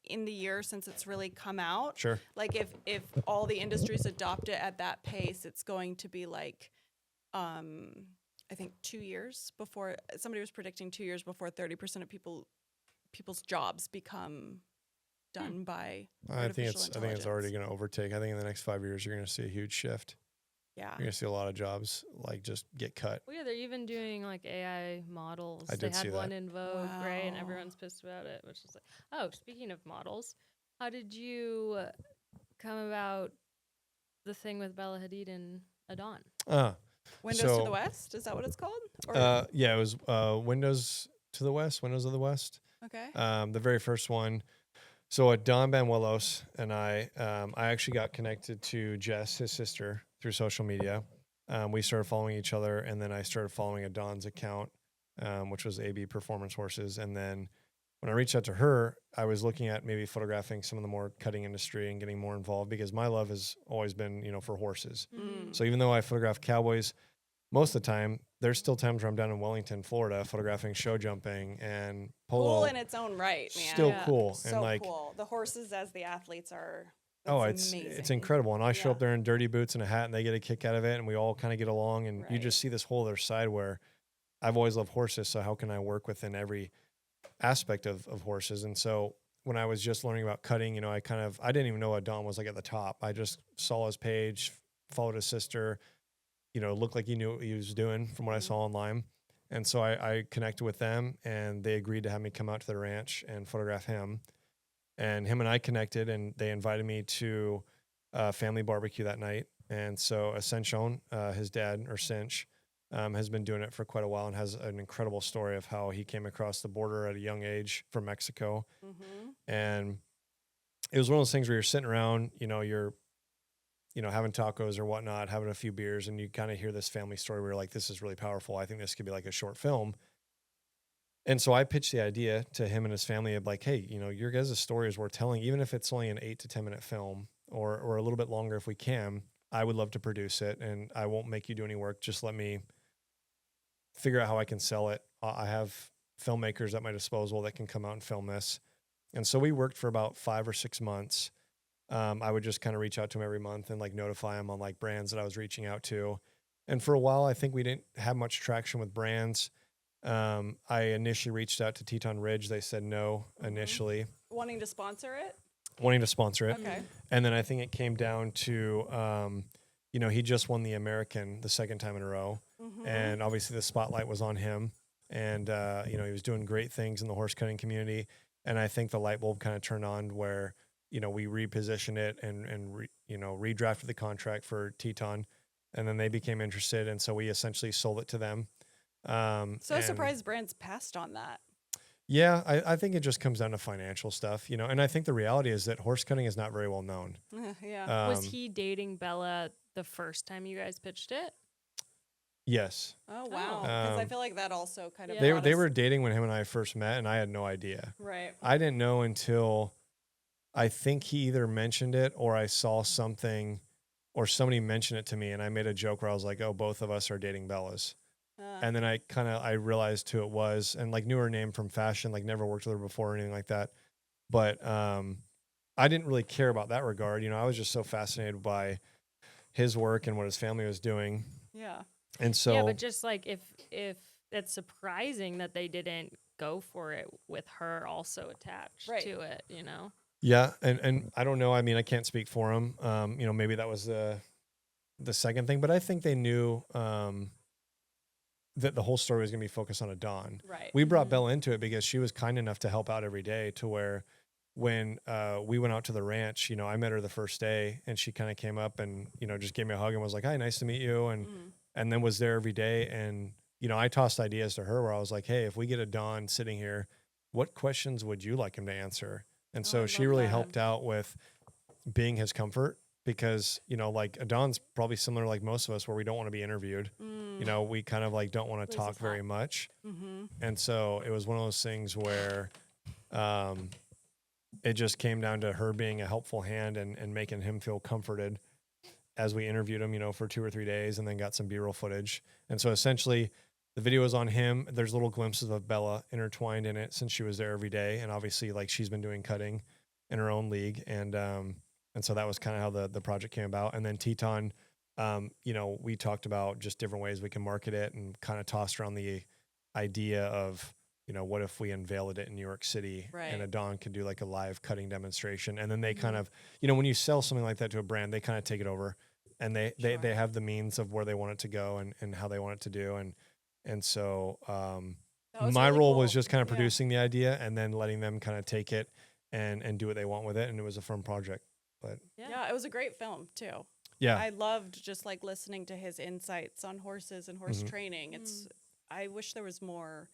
in the year since it's really come out. Sure. Like if all the industries adopt it at that pace, it's going to be like I think 2 years before somebody was predicting 2 years before 30% of people's jobs become done by I think it's intelligence. already going to overtake. I think in the next 5 years, you're going to see a huge shift. Yeah. You're going to see a lot of jobs like just get cut. Well, yeah, they're even doing like AI models. I did they had see one that. in Vogue, right? And Wow. everyone's pissed about it, which is like, oh, speaking of models, how did you come about the thing with Bella Hadid and Adon? Windows to So, the West, is that what it's called? Or, yeah, it was Windows to the West, Windows of the West. okay. The very first one. So Don Banuelos and I actually got connected to Jess, his sister, through social media. We started following each other, and then I started following Adon's account, which was AB Performance Horses. And then when I reached out to her, I was looking at maybe photographing some of the more cutting industry and getting more involved, because my love has always been, for horses. Mm. So even though I photograph cowboys most of the time, there's still times where I'm down in Wellington, Florida, photographing show jumping and polo. Cool in its own right, man. Still Yeah. cool. So And like, cool. The horses as the athletes are. oh, that's it's amazing. incredible. And I show Yeah. up there in dirty boots and a hat, and they get a kick out of it, and we all kind of get along. And you Right. just see this whole other side where I've always loved horses. So how can I work within every aspect of horses? And so when I was just learning about cutting, I didn't even know what Don was like at the top. I just saw his page, followed his sister, looked like he knew what he was doing from what I saw online. And so I connected with them, and they agreed to have me come out to their ranch and photograph him. And him and I connected, and they invited me to a family barbecue that night. And so Ascension, his dad, or Cinch, has been doing it for quite a while and has an incredible story of how he came across the border at a young age from Mexico. Mm-hmm. And it was one of those things where you're sitting around, you're having tacos or whatnot, having a few beers, and you kind of hear this family story where you're like, this is really powerful. I think this could be like a short film. And so I pitched the idea to him and his family of like, hey, your guys' story is worth telling, even if it's only an 8 to 10 minute film or a little bit longer if we can. I would love to produce it, and I won't make you do any work. Just let me figure out how I can sell it. I have filmmakers at my disposal that can come out and film this. And so we worked for about 5 or 6 months. I would just kind of reach out to him every month and like notify him on like brands that I was reaching out to. And for a while, I think we didn't have much traction with brands. I initially reached out to Teton Ridge. They said no initially. Wanting to sponsor it? Wanting to sponsor it. Okay. And then I think it came down to, he just won the American the second time in a row. And obviously the spotlight was on him. And, he was doing great things in the horse cutting community. And I think the light bulb kind of turned on where, we repositioned it and redrafted the contract for Teton. And then they became interested. And so we essentially sold it to them. So surprised brands passed on that. Yeah, I think it just comes down to financial stuff, and I think the reality is that horse cutting is not very well known. Yeah. Was he dating Bella the first time you guys pitched it? Yes. Oh, wow. Because I feel like that also kind of... They were dating when him and I first met, and I had no idea. Right. I didn't know until I think he either mentioned it or I saw something or somebody mentioned it to me, and I made a joke where I was like, oh, both of us are dating Bellas. And then I realized who it was, and like knew her name from fashion, like never worked with her before or anything like that. But I didn't really care about that regard. I was just so fascinated by his work and what his family was doing. Yeah. And so, yeah, but just like if it's surprising that they didn't go for it with her also attached to it, Yeah, and I don't know. I mean, I can't speak for him. Maybe that was the second thing, but I think they knew that the whole story was going to be focused on Adon. Right. We brought Bella into it because she was kind enough to help out every day to where when we went out to the ranch, I met her the first day and she kind of came up and, just gave me a hug and was like, hi, nice to meet you. And then was there every day. And, I tossed ideas to her where I was like, hey, if we get Adon sitting here, what questions would you like him to answer? And so she really helped out with being his comfort. Because, like Adon's probably similar like most of us where we don't want to be interviewed. We kind of like don't want to talk very much. And so it was one of those things where it just came down to her being a helpful hand and making him feel comforted as we interviewed him, for 2 or 3 days and then got some B-roll footage. And so essentially the video is on him. There's little glimpses of Bella intertwined in it since she was there every day. And obviously like she's been doing cutting in her own league. And so that was kind of how the project came about. And then Teton, we talked about just different ways we can market it and kind of tossed around the idea of, what if we unveiled it in New York City and Adon could do like a live cutting demonstration. And then they kind of, when you sell something like that to a brand, they kind of take it over and they have the means of where they want it to go and how they want it to do. And so my role was just kind of producing the idea and then letting them kind of take it and do what they want with it. And it was a fun project. But yeah, it was a great film too. Yeah, I loved just like listening to his insights on horses and horse training. I wish there was more.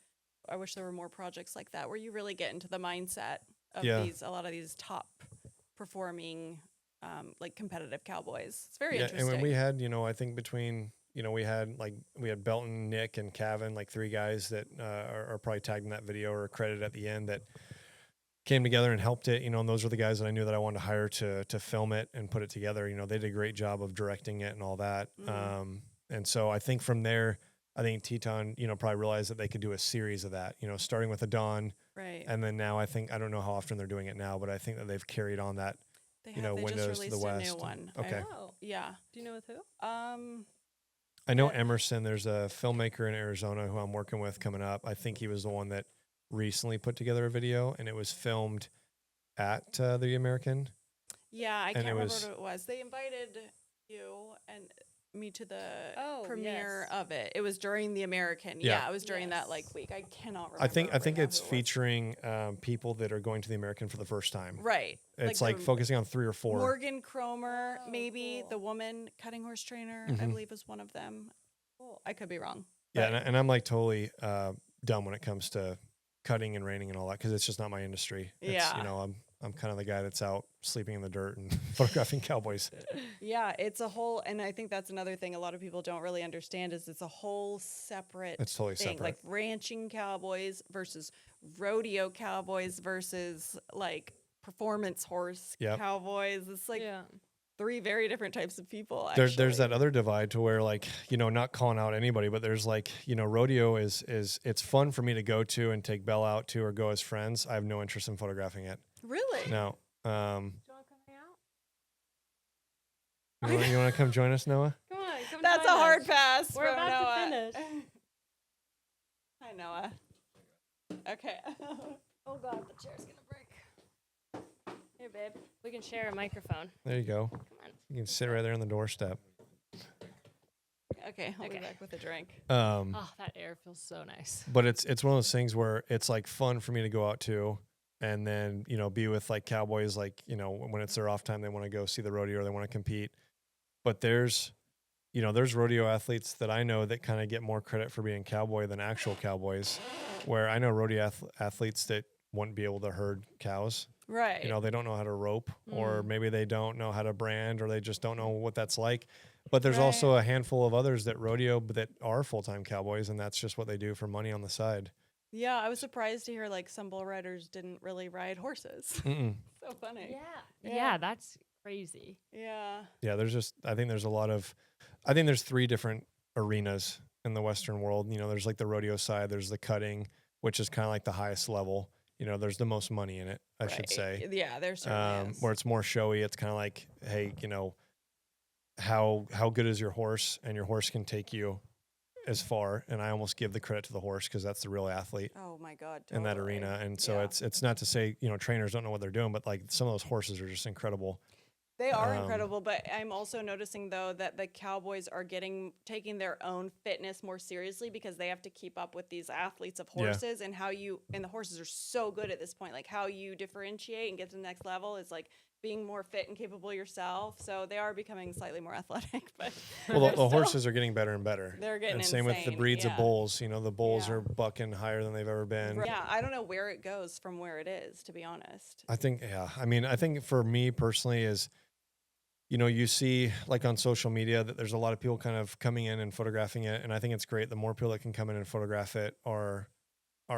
I wish there were more projects like that where you really get into the mindset of a lot of these top performing, like competitive cowboys. It's very interesting. And when we had, I think between, we had Belton, Nick, and Kevin, like 3 guys that are probably tagged in that video or credited at the end that came together and helped it, and those were the guys that I knew that I wanted to hire to film it and put it together. They did a great job of directing it and all that. And so I think from there, I think Teton, probably realized that they could do a series of that, starting with Adon. Right. And then now I don't know how often they're doing it now, but I think that they've carried on that, they Windows to the West. A new one. Okay. Yeah. Do you know with who? I know Emerson, there's a filmmaker in Arizona who I'm working with coming up. I think he was the one that recently put together a video and it was filmed at the American. Yeah, I can't remember what it was. They invited you and me to the premiere of it. It was during the American. Yeah, it was during that week. I cannot remember. I think it's featuring people that are going to the American for the first time. Right. It's like focusing on 3 or 4. Morgan Cromer, maybe the woman cutting horse trainer, I believe was one of them. Cool. I could be wrong. Yeah, and I'm like totally dumb when it comes to cutting and reining and all that because it's just not my industry. It's, I'm kind of the guy that's out sleeping in the dirt and photographing cowboys. Yeah, it's a whole, and I think that's another thing a lot of people don't really understand is it's a whole separate It's totally thing. separate. Like ranching cowboys versus rodeo cowboys versus like performance horse Yep. cowboys. It's like yeah. 3 very different types of people. There's Actually. that other divide to where, like, you know, not calling out anybody, but there's like, you know, rodeo is it's fun for me to go to and take Belle out to or go as friends. I have no interest in photographing it. Really? No. Do you want to come hang out? You want to come join us, Noah? Come on, come That's a join hard us. pass. We're from about Noah. to finish. Hi, Noah. Okay. Oh God, the chair's gonna break. Here, babe. We can share a microphone. There you go. Come on. You can sit right there on the doorstep. Okay, I'll be Okay. back with a drink. Oh, that air feels so nice. But it's one of those things where it's like fun for me to go out to, and then, you know, be with like cowboys, like, you know, when it's their off time, they want to go see the rodeo or they want to compete. But there's rodeo athletes that I know that kind of get more credit for being cowboy than actual cowboys, where I know rodeo athletes that wouldn't be able to herd cows. Right. You know, they don't know how to rope, or maybe they don't know how to brand, or they just don't know what that's like. But there's Right. also a handful of others that rodeo that are full-time cowboys, and that's just what they do for money on the side. Yeah, I was surprised to hear like some bull riders didn't really ride horses. Mm-mm. So funny. Yeah. Yeah. Yeah, that's crazy. Yeah. Yeah, I think there's 3 different arenas in the Western world. You know, there's like the rodeo side, there's the cutting, which is kind of like the highest level. You know, there's the most money in it, I should Right. say. Yeah, there's certainly is. Where it's more showy. It's kind of like, hey, you know, how good is your horse, and your horse can take you as far. And I almost give the credit to the horse because that's the real athlete Oh my God. in that totally. arena. And so Yeah. it's not to say, you know, trainers don't know what they're doing, but like some of those horses are just incredible. They are Um, incredible, but I'm also noticing though that the cowboys are taking their own fitness more seriously because they have to keep up with these athletes of Yeah. horses and the horses are so good at this point. Like how you differentiate and get to the next level is like being more fit and capable yourself. So they are becoming slightly more athletic, but Well, they're the still- horses are getting better and better. They're getting and same with the insane, breeds of yeah. bulls. You know, the bulls Yeah. are bucking higher than they've ever been. Yeah, I don't know where it goes from where it is, to be honest. I think, I think for me personally is, you know, you see like on social media that there's a lot of people kind of coming in and photographing it. And I think it's great. The more people that can come in and photograph it are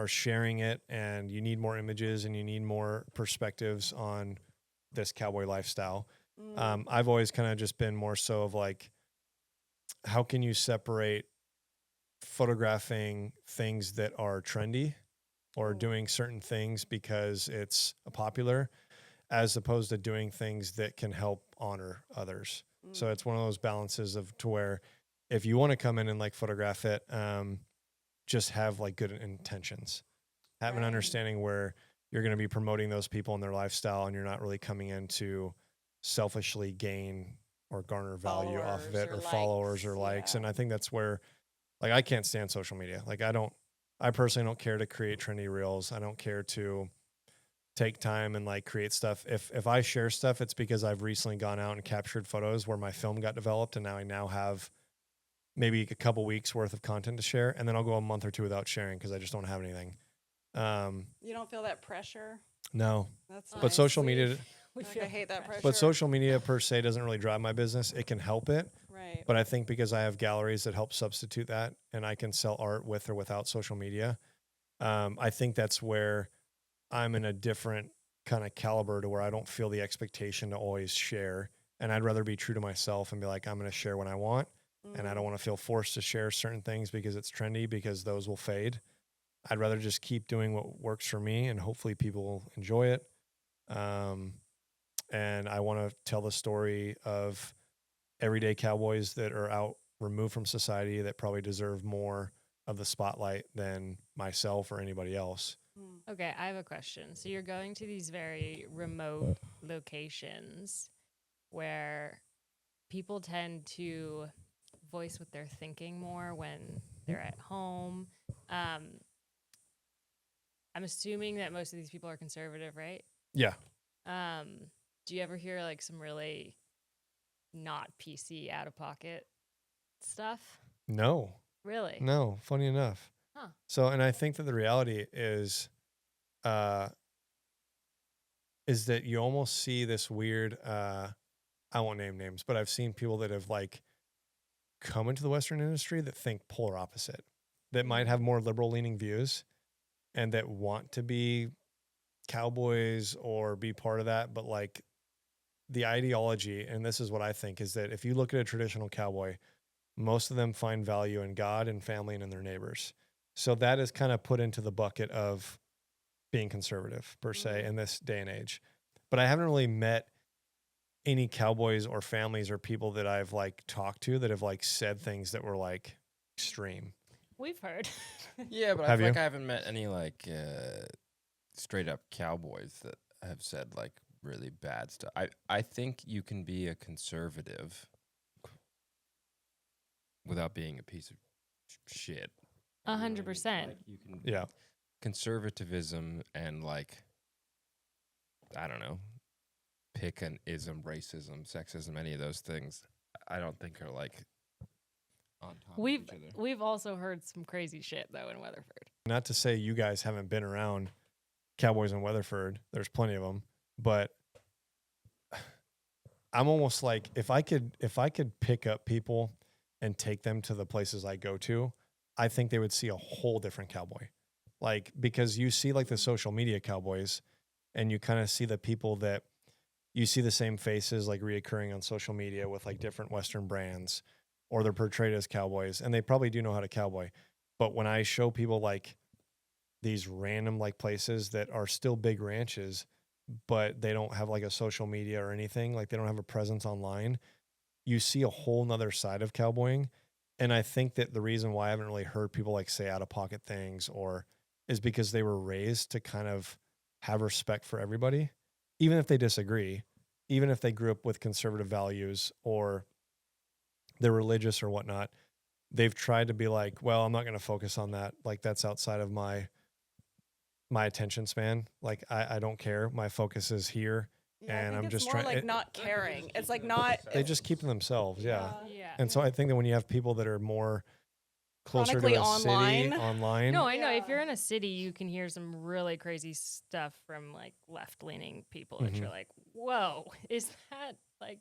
sharing it, and you need more images and you need more perspectives on this cowboy lifestyle. I've always kind of just been more so of like, how can you separate photographing things that are trendy or doing certain things because it's popular, as opposed to doing things that can help honor others. So it's one of those balances of to where if you want to come in and like photograph it, just have like good intentions, have an Right. understanding where you're going to be promoting those people and their lifestyle, and you're not really coming in to selfishly gain or garner value off of Followers it, or or followers or likes, likes. yeah. And I think that's where, like, I can't stand social media. Like, I personally don't care to create trendy reels. I don't care to take time and like create stuff. If I share stuff, it's because I've recently gone out and captured photos where my film got developed, and now I have maybe a couple weeks worth of content to share, and then I'll go a month or 2 without sharing because I just don't have anything. You don't feel that pressure? No, That's but nice. social media, Like, I hate that pressure. but social media per se doesn't really drive my business. It can help it, Right. but I think because I have galleries that help substitute that, and I can sell art with or without social media, I think that's where I'm in a different kind of caliber to where I don't feel the expectation to always share. And I'd rather be true to myself and be like, I'm going to share when I want. And I don't want to feel forced to share certain things because it's trendy, because those will fade. I'd rather just keep doing what works for me, and hopefully people will enjoy it. And I want to tell the story of everyday cowboys that are out removed from society that probably deserve more of the spotlight than myself or anybody else. Okay, I have a question. So you're going to these very remote locations where people tend to voice what they're thinking more when they're at home. I'm assuming that most of these people are conservative, right? Yeah. Do you ever hear like some really not PC out of pocket stuff? No. Really? No, funny enough. Huh. So, and I think that the reality is, is that you almost see this weird, I won't name names, but I've seen people that have like come into the Western industry that think polar opposite, that might have more liberal leaning views and that want to be cowboys or be part of that. But like the ideology, and this is what I think, is that if you look at a traditional cowboy, most of them find value in God and family and in their neighbors. So that is kind of put into the bucket of being conservative per se in this day and age. But I haven't really met any cowboys or families or people that I've like talked to that have like said things that were like extreme. We've heard. Yeah, but I Have feel like you? I haven't met any like straight up cowboys that have said like really bad stuff. I think you can be a conservative without being a piece of shit. You know what I mean? 100%. Like, you can Yeah. conservatism and like I don't know, pick an ism, racism, sexism, any of those things. I don't think are like on top of each other. We've also heard some crazy shit though in Weatherford. Not to say you guys haven't been around cowboys in Weatherford. There's plenty of them, but I'm almost like if I could pick up people and take them to the places I go to, I think they would see a whole different cowboy. Like because you see like the social media cowboys and you kind of see the people that you see the same faces like reoccurring on social media with like different Western brands, or they're portrayed as cowboys and they probably do know how to cowboy. But when I show people like these random like places that are still big ranches, but they don't have like a social media or anything, like they don't have a presence online, you see a whole nother side of cowboying. And I think that the reason why I haven't really heard people like say out of pocket things or is because they were raised to kind of have respect for everybody, even if they disagree, even if they grew up with conservative values or they're religious or whatnot. They've tried to be like, well, I'm not going to focus on that. Like that's outside of my attention span. Like I don't care. My focus is here. Yeah, And I think I'm it's just more trying- like it- not caring. It's like not. They just keep to themselves. Yeah. Yeah. And so I think that when you have people that are more closer to Chronically a online. city online, No, I know. If Yeah. you're in a city, you can hear some really crazy stuff from like left leaning people that you're like, whoa, is that like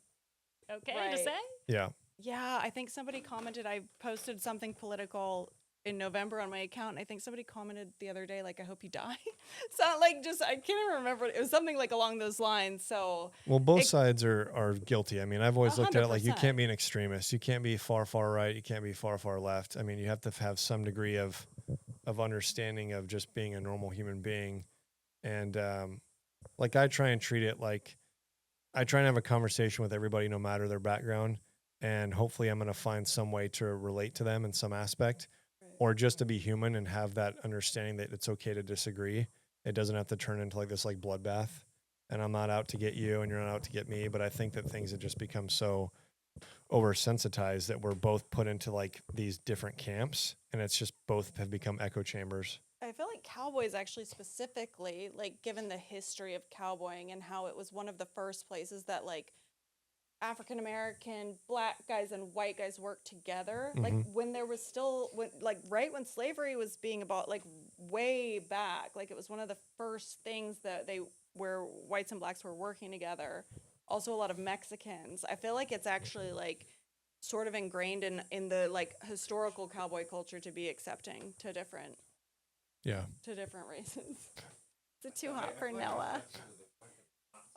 okay to Right. say? yeah. Yeah, I think somebody commented. I posted something political in November on my account, and I think somebody commented the other day, like, "I hope you die." So like, just I can't even remember. It was something like along those lines. So Well, both It- sides are guilty. I mean, I've always looked at it like you 100%. can't be an extremist. You can't be far right. You can't be far left. I mean, you have to have some degree of understanding of just being a normal human being. And like I try and treat it like I try and have a conversation with everybody, no matter their background. And hopefully I'm going to find some way to relate to them in some aspect or just to be human and have that understanding that it's okay to disagree. It doesn't have to turn into like this like bloodbath. And I'm not out to get you and you're not out to get me. But I think that things have just become so oversensitized that we're both put into like these different camps and it's just both have become echo chambers. I feel like cowboys actually specifically, like given the history of cowboying and how it was one of the first places that like African American, black guys and white guys worked together. Like when there was still when slavery was being about like way back, like it was one of the first things that where whites and blacks were working together. Also a lot of Mexicans. I feel like it's actually like sort of ingrained in the like historical cowboy culture to be accepting to different Yeah. races. Is it too hot for Noah?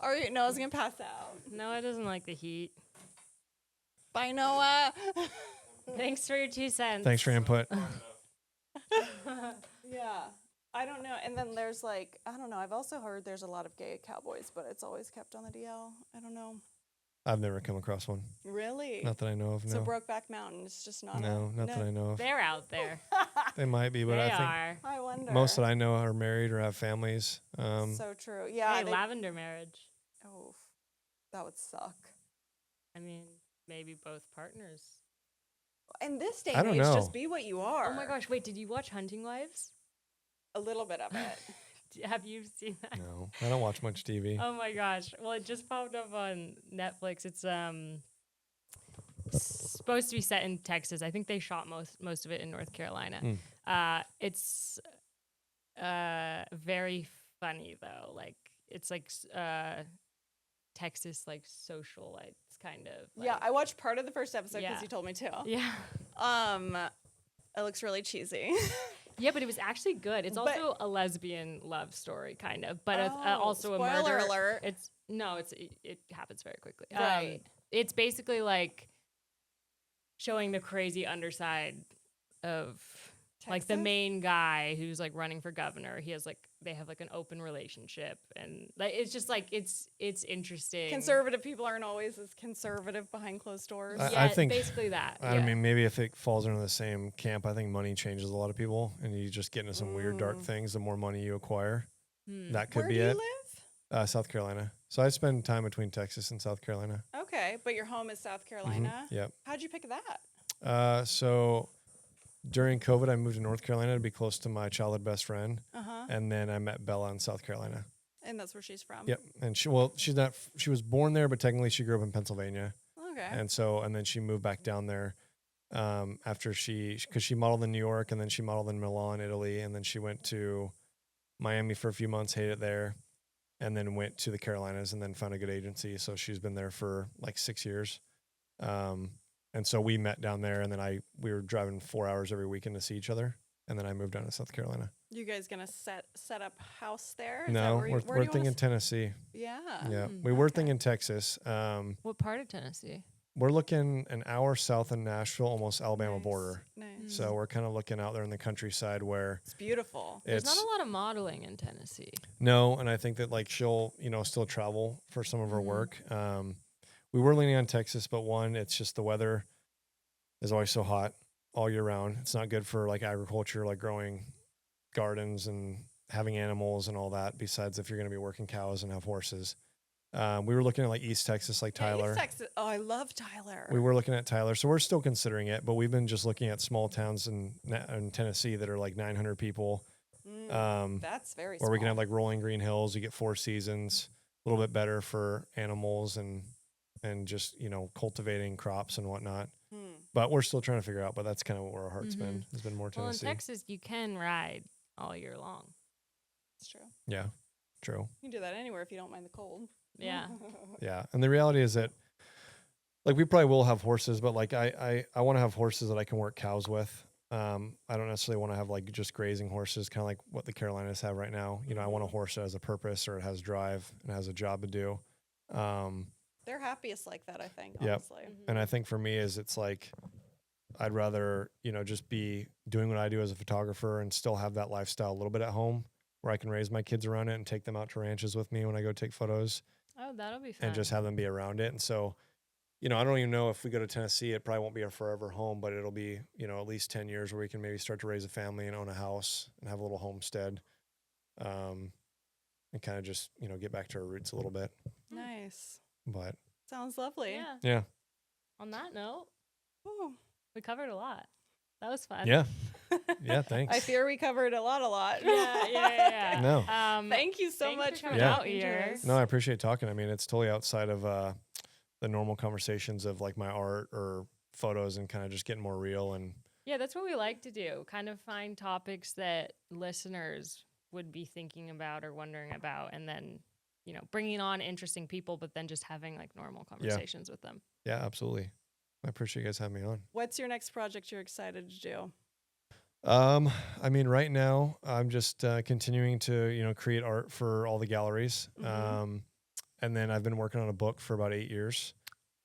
Or Noah's gonna pass out. No, it doesn't like the heat. Bye, Noah. Thanks for your 2 cents. Thanks for your input. Yeah, I don't know. And then there's like, I don't know. I've also heard there's a lot of gay cowboys, but it's always kept on the DL. I don't know. I've never come across one. Really? Not that I know of. No. So Brokeback Mountain is just not. No, not that I know of. They're out there. They might be, but They I think are. I wonder. most that I know are married or have families. So true. Yeah. Hey, lavender marriage. Oh, that would suck. I mean, maybe both partners. In this day I and don't age, know. just be what you are. Oh my gosh, wait, did you watch Hunting Wives? A little bit of it. Have you seen that? No, I don't watch much TV. Oh my gosh. Well, it just popped up on Netflix. It's supposed to be set in Texas. I think they shot most of it in North Carolina. It's very funny though. Like it's like Texas like socialites kind of. Yeah, like- I watched part of the first episode because Yeah. you told me to. yeah. It looks really cheesy. Yeah, but it was actually good. It's But- also a lesbian love story, kind of, but Oh, also a spoiler murder. alert. It happens very quickly. Right. It's basically like showing the crazy underside of like the Texas? main guy who's like running for governor. They have like an open relationship, and like it's just like it's interesting. Conservative people aren't always as conservative behind closed doors. I Yeah, think- basically that. I yeah. mean, maybe if it falls into the same camp, I think money changes a lot of people, and you just get into some weird, dark things. The more money you acquire, that could Where be do you it. live? South Carolina. So I spend time between Texas and South Carolina. Okay, but your home is South Carolina. Yep. How'd you pick that? So during COVID, I moved to North Carolina to be close to my childhood best friend, and then I met Bella in South Carolina. And that's where she's from. Yep. And she was born there, but technically she grew up in Pennsylvania. Okay. And then she moved back down there after because she modeled in New York, and then she modeled in Milan, Italy, and then she went to Miami for a few months, hated it there, and then went to the Carolinas, and then found a good agency. So she's been there for like 6 years. And so we met down there, and then we were driving 4 hours every weekend to see each other, and then I moved down to South Carolina. You guys gonna set up house there? Is that No, where we're do you wanna thinking Tennessee. Yeah. Yeah, we were okay. thinking Texas. What part of Tennessee? We're looking an hour south of Nashville, almost Alabama Nice, border. Nice. So we're kind of looking out there in the countryside where It's beautiful. There's it's not a lot of modeling in Tennessee. no, and I think that like she'll still travel for some of her work. We were leaning on Texas, but one, it's just the weather is always so hot all year round. It's not good for like agriculture, like growing gardens and having animals and all that. Besides, if you're going to be working cows and have horses, we were looking at like East Texas, like Yeah, East Tyler. Texas. Oh, I love Tyler. We were looking at Tyler, so we're still considering it. But we've been just looking at small towns in Tennessee that are like 900 people, That's very where we can small. have like rolling green hills. You get 4 seasons, a little bit better for animals and just cultivating crops and whatnot. But we're still trying to figure out. But that's kind of where our heart's been. Has been more Well, in Tennessee. Texas, you can ride all year long. It's true. Yeah, true. You can do that anywhere if you don't mind the cold. Yeah. Yeah, and the reality is that like we probably will have horses, but like I want to have horses that I can work cows with. I don't necessarily want to have like just grazing horses, kind of like what the Carolinas have right now. I want a horse that has a purpose or it has drive and has a job to do. They're happiest like that, I think, Yep. honestly. And I think for me is it's like I'd rather, just be doing what I do as a photographer and still have that lifestyle a little bit at home where I can raise my kids around it and take them out to ranches with me when I go take photos Oh, that'll be fun. and just have them be around it. And so, I don't even know if we go to Tennessee, it probably won't be a forever home, but it'll be, at least 10 years where we can maybe start to raise a family and own a house and have a little homestead. And kind of just, get back to our roots a little bit. Nice. But Sounds lovely. Yeah. yeah. On that note, Ooh. we covered a lot. That was fun. Yeah. Yeah. Thanks. I fear we covered a lot. Yeah. No. Thank you so Thanks much for coming Yeah. out here. No, I appreciate talking. I mean, it's totally outside of the normal conversations of like my art or photos and kind of just getting more real. And Yeah, that's what we like to do. Kind of find topics that listeners would be thinking about or wondering about, and then, bringing on interesting people, but then just having like normal conversations with them. yeah, absolutely. I appreciate you guys having me on. What's your next project you're excited to do? I mean, right now I'm just continuing to, create art for all the galleries. And then I've been working on a book for about 8 years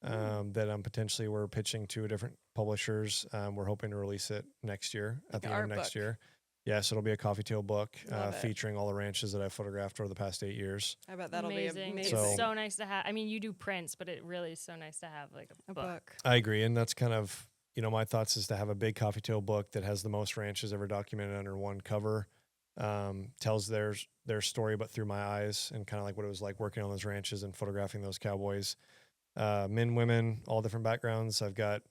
that we're pitching to different publishers. We're hoping to release it next year, Like at the an end of art next book. year. Yes, it'll be a coffee table book Love it. featuring all the ranches that I've photographed over the past 8 years. I bet that'll amazing. be amazing. It's So- so nice to have. I mean, you do prints, but it really is so nice to have like a a book. book. I agree. And that's kind of, my thoughts is to have a big coffee table book that has the most ranches ever documented under one cover, tells their story, but through my eyes, and kind of like what it was like working on those ranches and photographing those cowboys, men, women, all different backgrounds. I've got,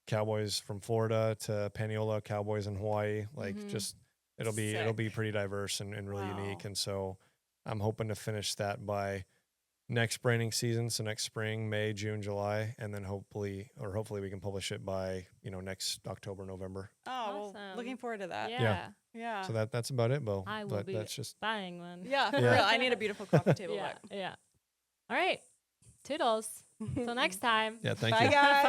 cowboys from Florida to Paniolo cowboys in Hawaii. Like just, it'll be Sick. pretty diverse and really Wow. unique. And so I'm hoping to finish that by next branding season. So next spring, May, June, July, and then hopefully we can publish it by, next October, November. Oh, well, awesome. Looking forward to that. Yeah. Yeah. So that's about it, Beau. I will But be that's just buying one. Yeah, for Yeah. real. I need a beautiful coffee table Yeah. mug. Yeah. All right. Toodles. Till next time. yeah. Thank Bye, you. guys.